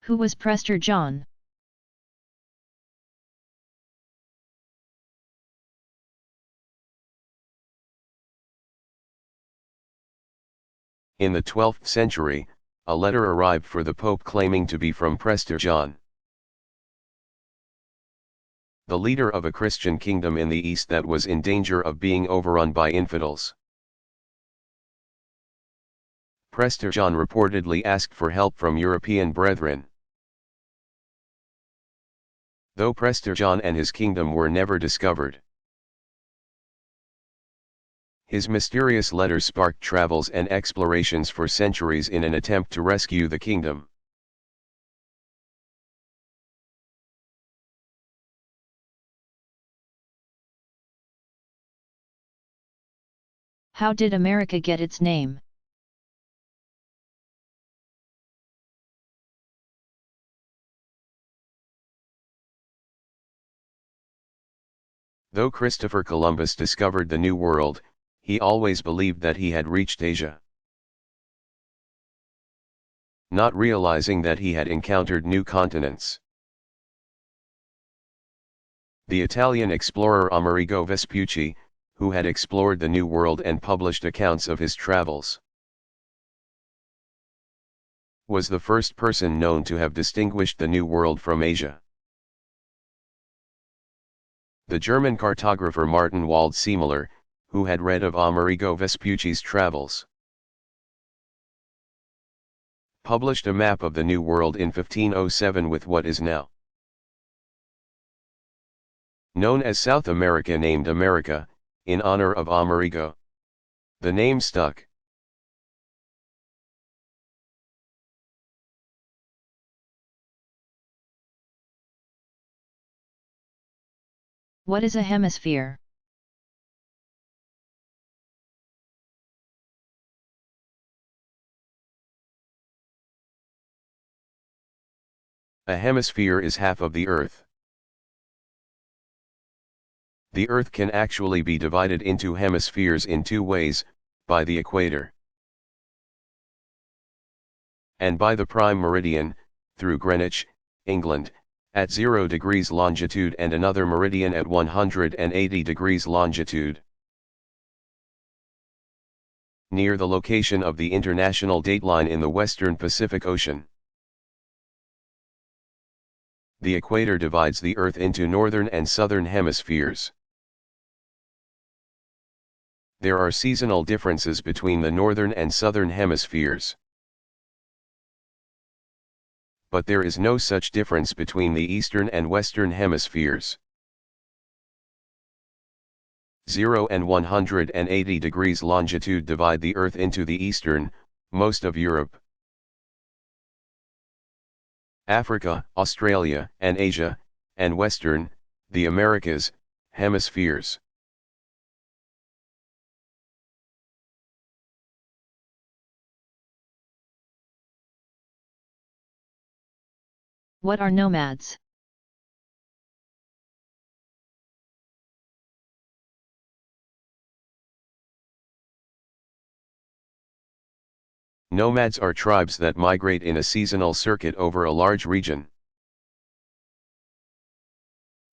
Who was Prester John? In the 12th century, a letter arrived for the Pope claiming to be from Prester John, the leader of a Christian kingdom in the East that was in danger of being overrun by infidels. Prester John reportedly asked for help from European brethren. Though Prester John and his kingdom were never discovered. His mysterious letter sparked travels and explorations for centuries in an attempt to rescue the kingdom. How did America get its name? Though Christopher Columbus discovered the New World, he always believed that he had reached Asia, not realizing that he had encountered new continents. The Italian explorer Amerigo Vespucci, who had explored the New World and published accounts of his travels, was the first person known to have distinguished the New World from Asia. The German cartographer Martin Waldseemüller, who had read of Amerigo Vespucci's travels, published a map of the New World in 1507 with what is now known as South America named America, in honor of Amerigo. The name stuck. What is a hemisphere? A hemisphere is half of the Earth. The Earth can actually be divided into hemispheres in two ways, by the equator and by the prime meridian, through Greenwich, England, at 0 degrees longitude and another meridian at 180 degrees longitude. Near the location of the international dateline in the western Pacific Ocean. The equator divides the Earth into northern and southern hemispheres. There are seasonal differences between the northern and southern hemispheres. But there is no such difference between the eastern and western hemispheres. 0 and 180 degrees longitude divide the Earth into the eastern, most of Europe, Africa, Australia, and Asia, and western, the Americas, hemispheres. What are nomads? Nomads are tribes that migrate in a seasonal circuit over a large region.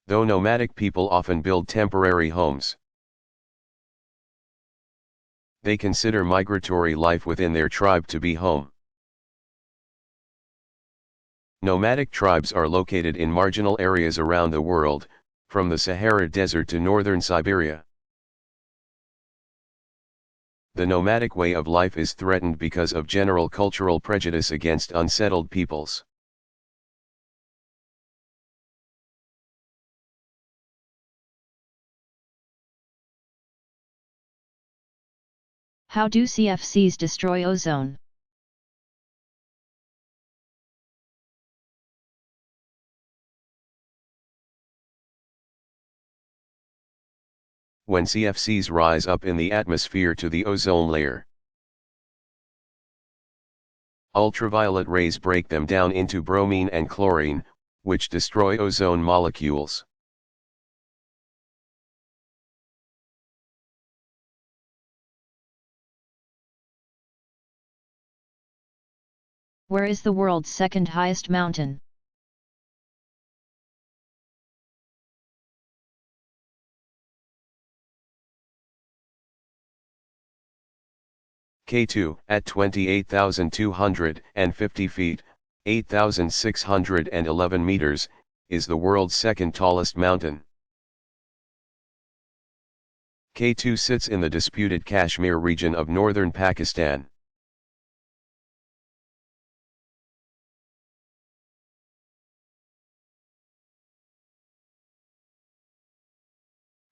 Though nomadic people often build temporary homes, they consider migratory life within their tribe to be home. Nomadic tribes are located in marginal areas around the world, from the Sahara Desert to northern Siberia. The nomadic way of life is threatened because of general cultural prejudice against unsettled peoples. How do CFCs destroy ozone? When CFCs rise up in the atmosphere to the ozone layer, ultraviolet rays break them down into bromine and chlorine, which destroy ozone molecules. Where is the world's second highest mountain? K2, at 28,250 feet, 8,611 meters, is the world's second tallest mountain. K2 sits in the disputed Kashmir region of northern Pakistan.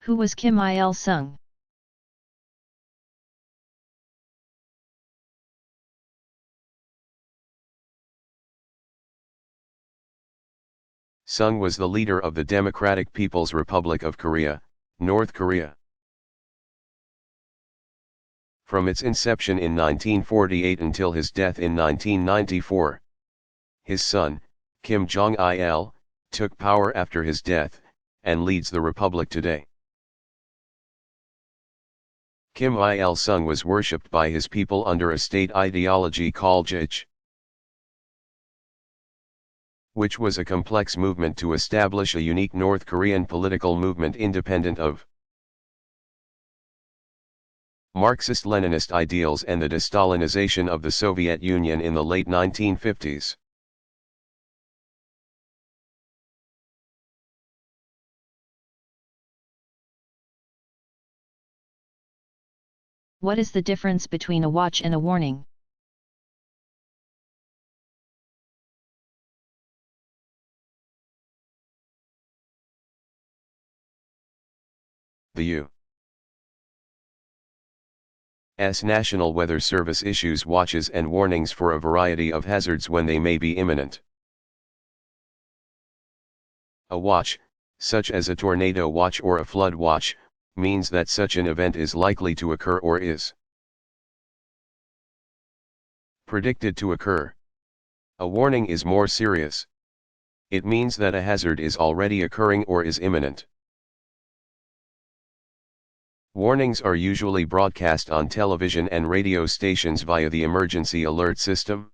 Who was Kim Il-sung? Sung was the leader of the Democratic People's Republic of Korea, North Korea. From its inception in 1948 until his death in 1994. His son, Kim Jong-il, took power after his death, and leads the republic today. Kim Il-sung was worshipped by his people under a state ideology called JICH, which was a complex movement to establish a unique North Korean political movement independent of Marxist-Leninist ideals and the de-Stalinization of the Soviet Union in the late 1950s. What is the difference between a watch and a warning? The U.S. National Weather Service issues watches and warnings for a variety of hazards when they may be imminent. A watch, such as a tornado watch or a flood watch, means that such an event is likely to occur or is predicted to occur. A warning is more serious. It means that a hazard is already occurring or is imminent. Warnings are usually broadcast on television and radio stations via the emergency alert system,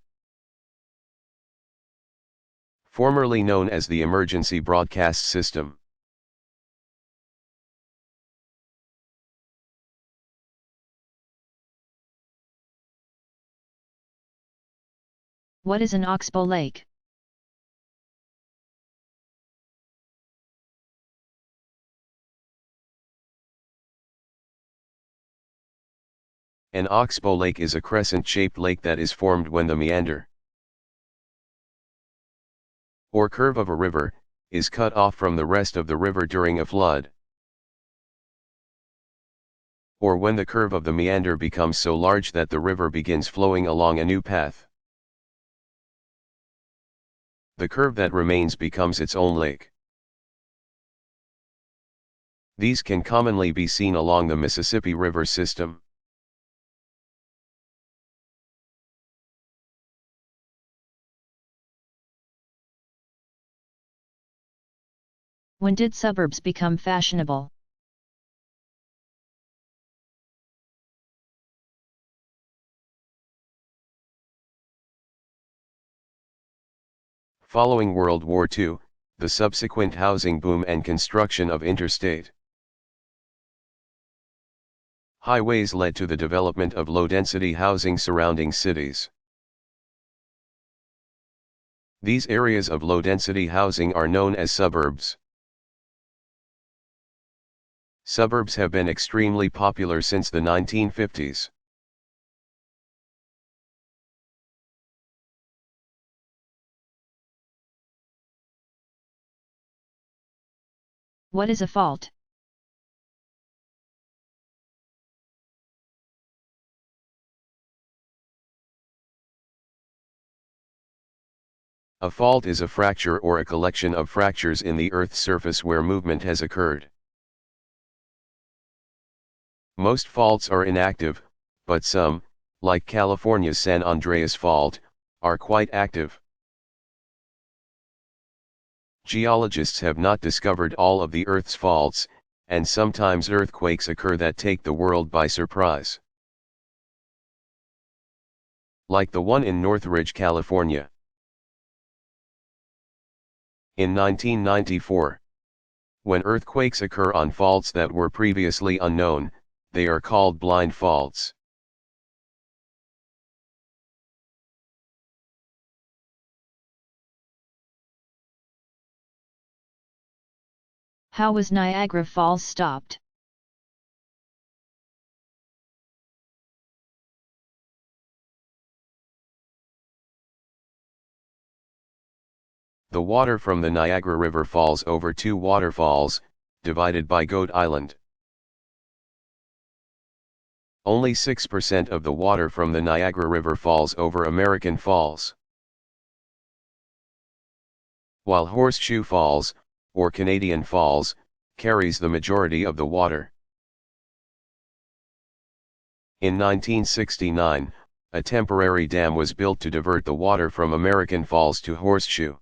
formerly known as the emergency broadcast system. What is an oxbow lake? An oxbow lake is a crescent-shaped lake that is formed when the meander or curve of a river is cut off from the rest of the river during a flood, or when the curve of the meander becomes so large that the river begins flowing along a new path. The curve that remains becomes its own lake. These can commonly be seen along the Mississippi River system. When did suburbs become fashionable? Following World War II, the subsequent housing boom and construction of interstate highways led to the development of low-density housing surrounding cities. These areas of low-density housing are known as suburbs. Suburbs have been extremely popular since the 1950s. What is a fault? A fault is a fracture or a collection of fractures in the Earth's surface where movement has occurred. Most faults are inactive, but some, like California's San Andreas Fault, are quite active. Geologists have not discovered all of the Earth's faults, and sometimes earthquakes occur that take the world by surprise. Like the one in Northridge, California, in 1994. When earthquakes occur on faults that were previously unknown, they are called blind faults. How was Niagara Falls stopped? The water from the Niagara River falls over two waterfalls, divided by Goat Island. Only 6% of the water from the Niagara River falls over American Falls, while Horseshoe Falls, or Canadian Falls, carries the majority of the water. In 1969, a temporary dam was built to divert the water from American Falls to Horseshoe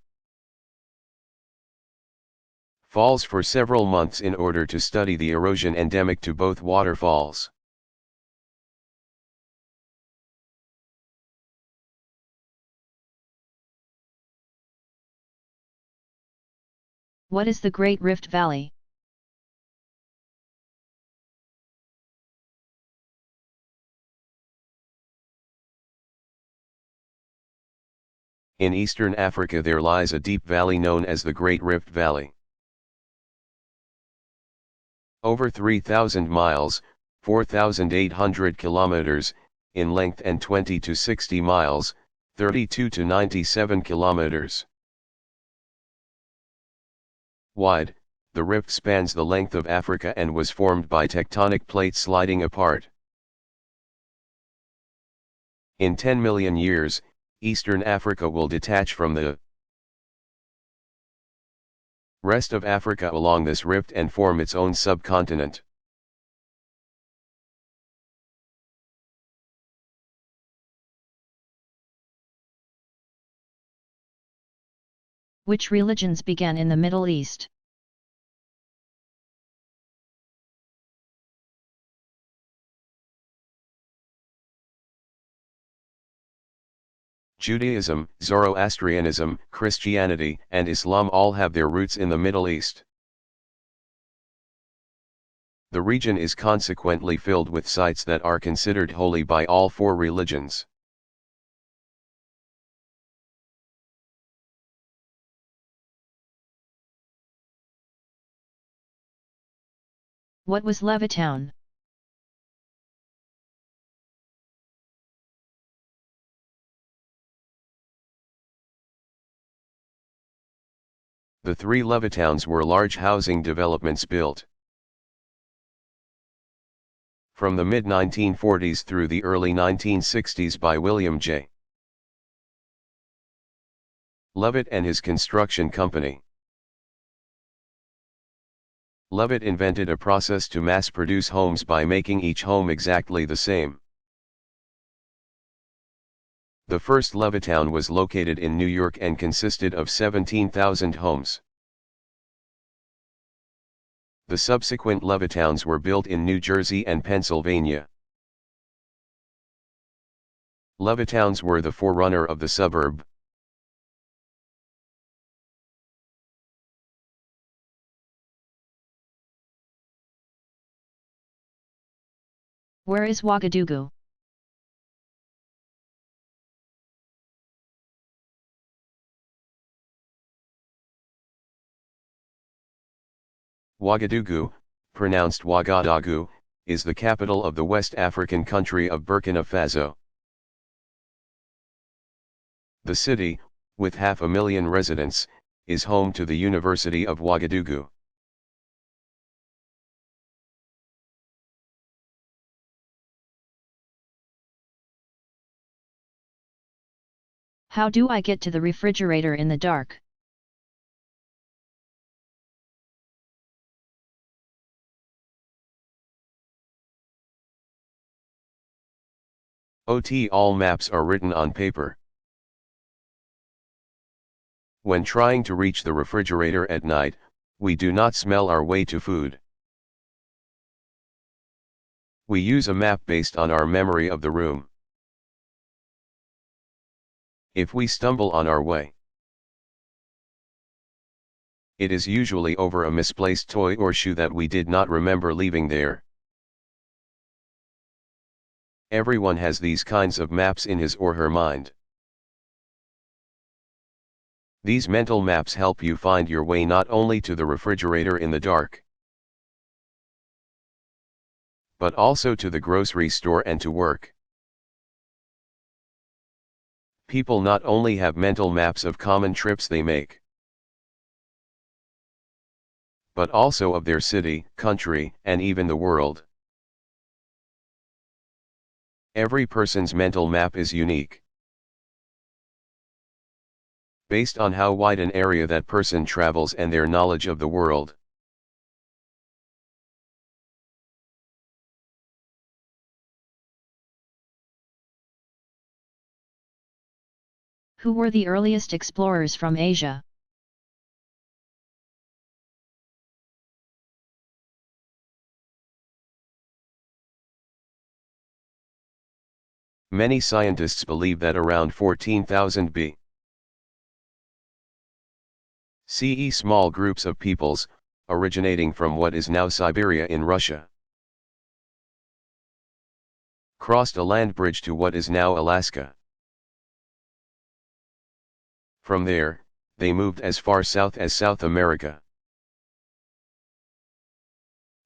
Falls for several months in order to study the erosion endemic to both waterfalls. What is the Great Rift Valley? In eastern Africa there lies a deep valley known as the Great Rift Valley. Over 3,000 miles, 4,800 kilometers, in length and 20 to 60 miles, 32 to 97 kilometers wide, the rift spans the length of Africa and was formed by tectonic plates sliding apart. In 10 million years, Eastern Africa will detach from the Rest of Africa along this rift and form its own subcontinent. Which religions began in the Middle East? Judaism, Zoroastrianism, Christianity, and Islam all have their roots in the Middle East. The region is consequently filled with sites that are considered holy by all four religions. What was Levittown? The three Levittowns were large housing developments built from the mid-1940s through the early 1960s by William J. Levitt and his construction company. Levitt invented a process to mass-produce homes by making each home exactly the same. The first Levittown was located in New York and consisted of 17,000 homes. The subsequent Levittowns were built in New Jersey and Pennsylvania. Levittowns were the forerunner of the suburb. Where is Ouagadougou? Ouagadougou, pronounced Ouagadougou, is the capital of the West African country of Burkina Faso. The city, with 500,000 residents, is home to the University of Ouagadougou. How do I get to the refrigerator in the dark? All maps are written on paper. When trying to reach the refrigerator at night, we do not smell our way to food. We use a map based on our memory of the room. If we stumble on our way, it is usually over a misplaced toy or shoe that we did not remember leaving there. Everyone has these kinds of maps in his or her mind. These mental maps help you find your way not only to the refrigerator in the dark, but also to the grocery store and to work. People not only have mental maps of common trips they make, but also of their city, country, and even the world. Every person's mental map is unique, based on how wide an area that person travels and their knowledge of the world. Who were the earliest explorers from Asia? Many scientists believe that around 14,000 BCE small groups of peoples, originating from what is now Siberia in Russia, crossed a land bridge to what is now Alaska. From there, they moved as far south as South America.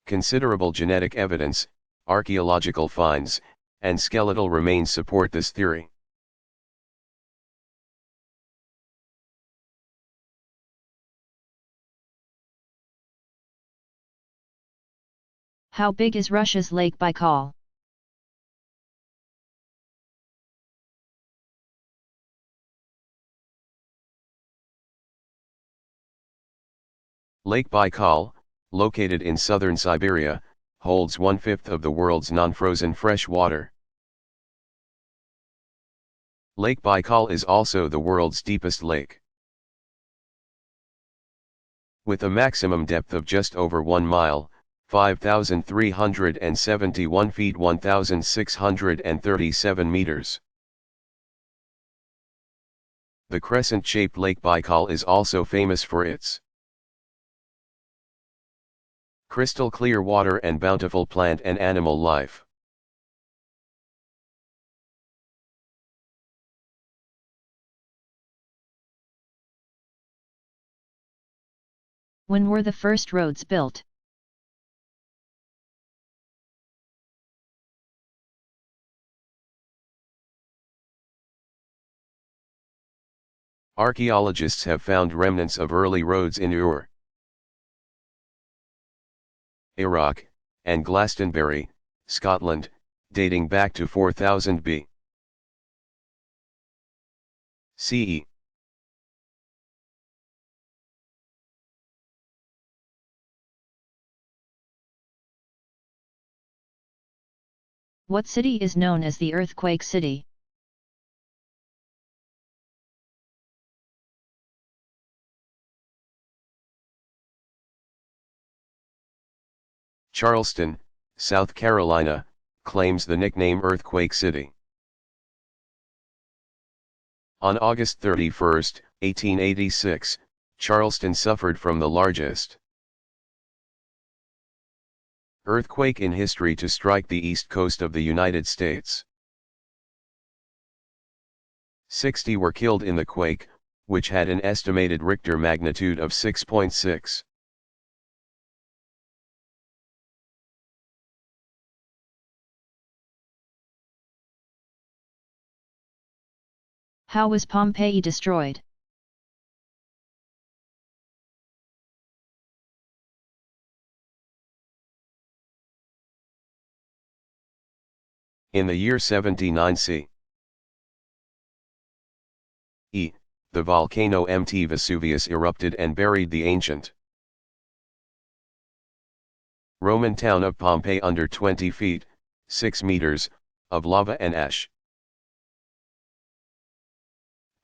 Considerable genetic evidence, archaeological finds, and skeletal remains support this theory. How big is Russia's Lake Baikal? Lake Baikal, located in southern Siberia, holds 1/5 of the world's non-frozen fresh water. Lake Baikal is also the world's deepest lake. With a maximum depth of just over 1 mile, 5,371 feet 1,637 meters. The crescent-shaped Lake Baikal is also famous for its crystal clear water and bountiful plant and animal life. When were the first roads built? Archaeologists have found remnants of early roads in Ur, Iraq, and Glastonbury, Scotland, dating back to 4000 B.C.E. What city is known as the Earthquake City? Charleston, South Carolina, claims the nickname Earthquake City. On August 31, 1886, Charleston suffered from the largest earthquake in history to strike the east coast of the United States. 60 were killed in the quake, which had an estimated Richter magnitude of 6.6. How was Pompeii destroyed? In the year 79 C. E. The volcano Mt. Vesuvius erupted and buried the ancient Roman town of Pompeii under 20 feet, 6 meters, of lava and ash.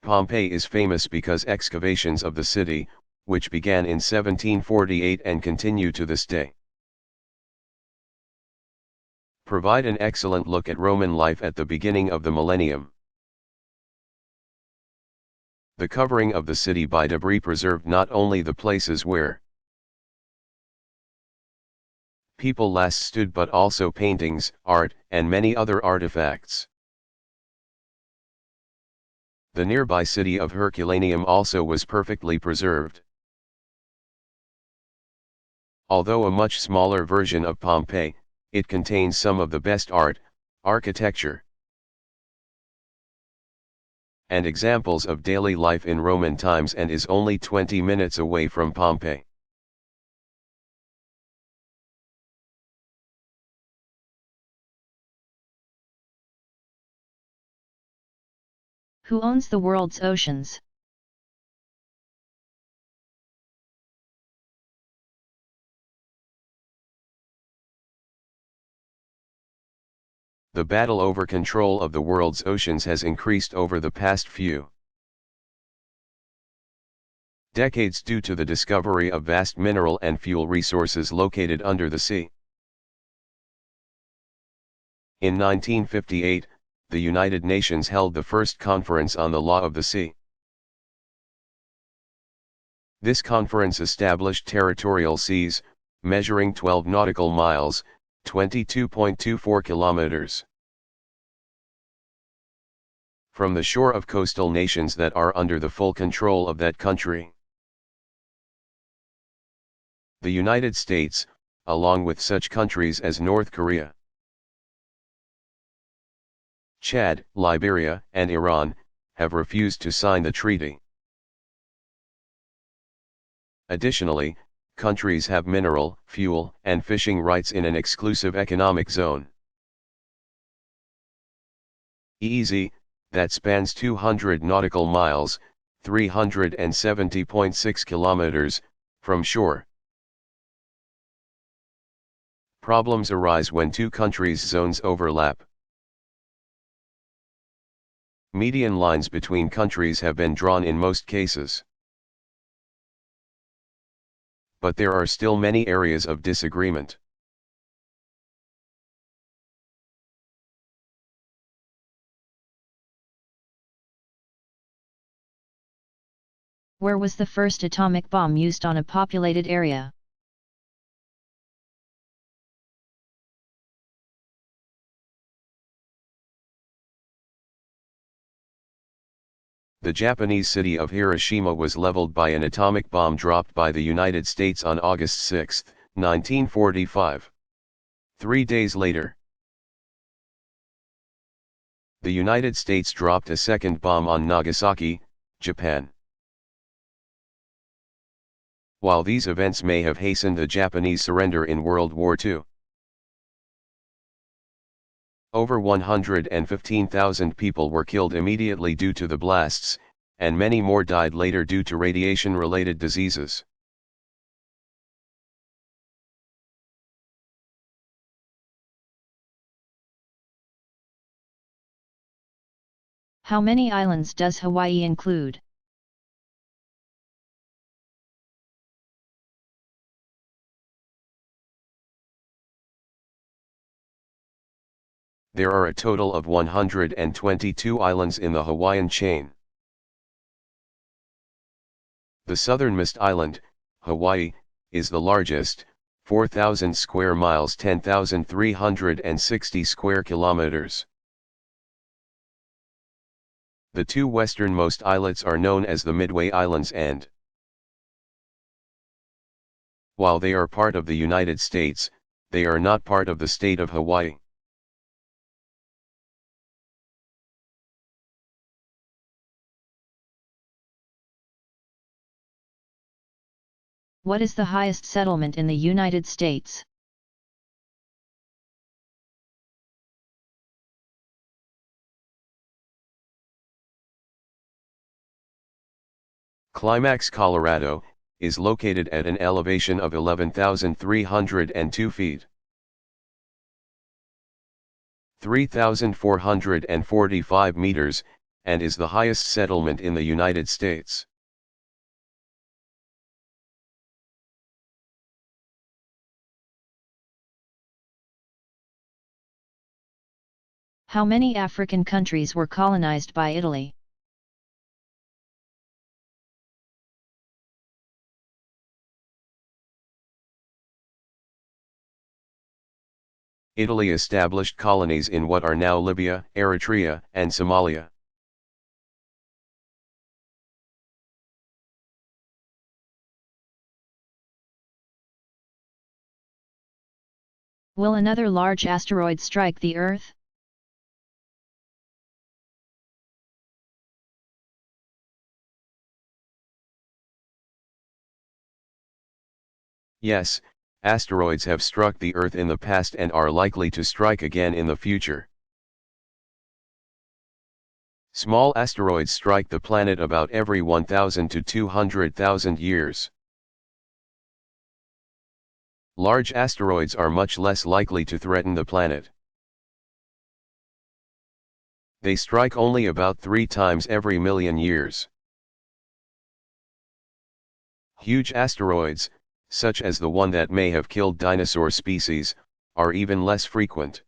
Pompeii is famous because excavations of the city, which began in 1748 and continue to this day, provide an excellent look at Roman life at the beginning of the millennium. The covering of the city by debris preserved not only the places where people last stood but also paintings, art, and many other artifacts. The nearby city of Herculaneum also was perfectly preserved. Although a much smaller version of Pompeii, it contains some of the best art, architecture, and examples of daily life in Roman times and is only 20 minutes away from Pompeii. Who owns the world's oceans? The battle over control of the world's oceans has increased over the past few decades due to the discovery of vast mineral and fuel resources located under the sea. In 1958, the United Nations held the first conference on the law of the sea. This conference established territorial seas, measuring 12 nautical miles, 22.24 kilometers, from the shore of coastal nations that are under the full control of that country. The United States, along with such countries as North Korea, Chad, Liberia, and Iran, have refused to sign the treaty. Additionally, countries have mineral, fuel, and fishing rights in an exclusive economic zone, EEZ, that spans 200 nautical miles, 370.6 kilometers, from shore. Problems arise when two countries' zones overlap. Median lines between countries have been drawn in most cases. But there are still many areas of disagreement. Where was the first atomic bomb used on a populated area? The Japanese city of Hiroshima was leveled by an atomic bomb dropped by the United States on August 6, 1945. 3 days later, the United States dropped a second bomb on Nagasaki, Japan. While these events may have hastened the Japanese surrender in World War II, over 115,000 people were killed immediately due to the blasts, and many more died later due to radiation-related diseases. How many islands does Hawaii include? There are a total of 122 islands in the Hawaiian chain. The southernmost island, Hawaii, is the largest, 4,000 square miles, 10,360 square kilometers. The two westernmost islets are known as the Midway Islands and, while they are part of the United States, they are not part of the state of Hawaii. What is the highest settlement in the United States? Climax, Colorado, is located at an elevation of 11,302 feet. 3,445 meters, and is the highest settlement in the United States. How many African countries were colonized by Italy? Italy established colonies in what are now Libya, Eritrea, and Somalia. Will another large asteroid strike the Earth? Yes, asteroids have struck the Earth in the past and are likely to strike again in the future. Small asteroids strike the planet about every 1,000 to 200,000 years. Large asteroids are much less likely to threaten the planet. They strike only about 3 times every million years. Huge asteroids, such as the one that may have killed dinosaur species, are even less frequent.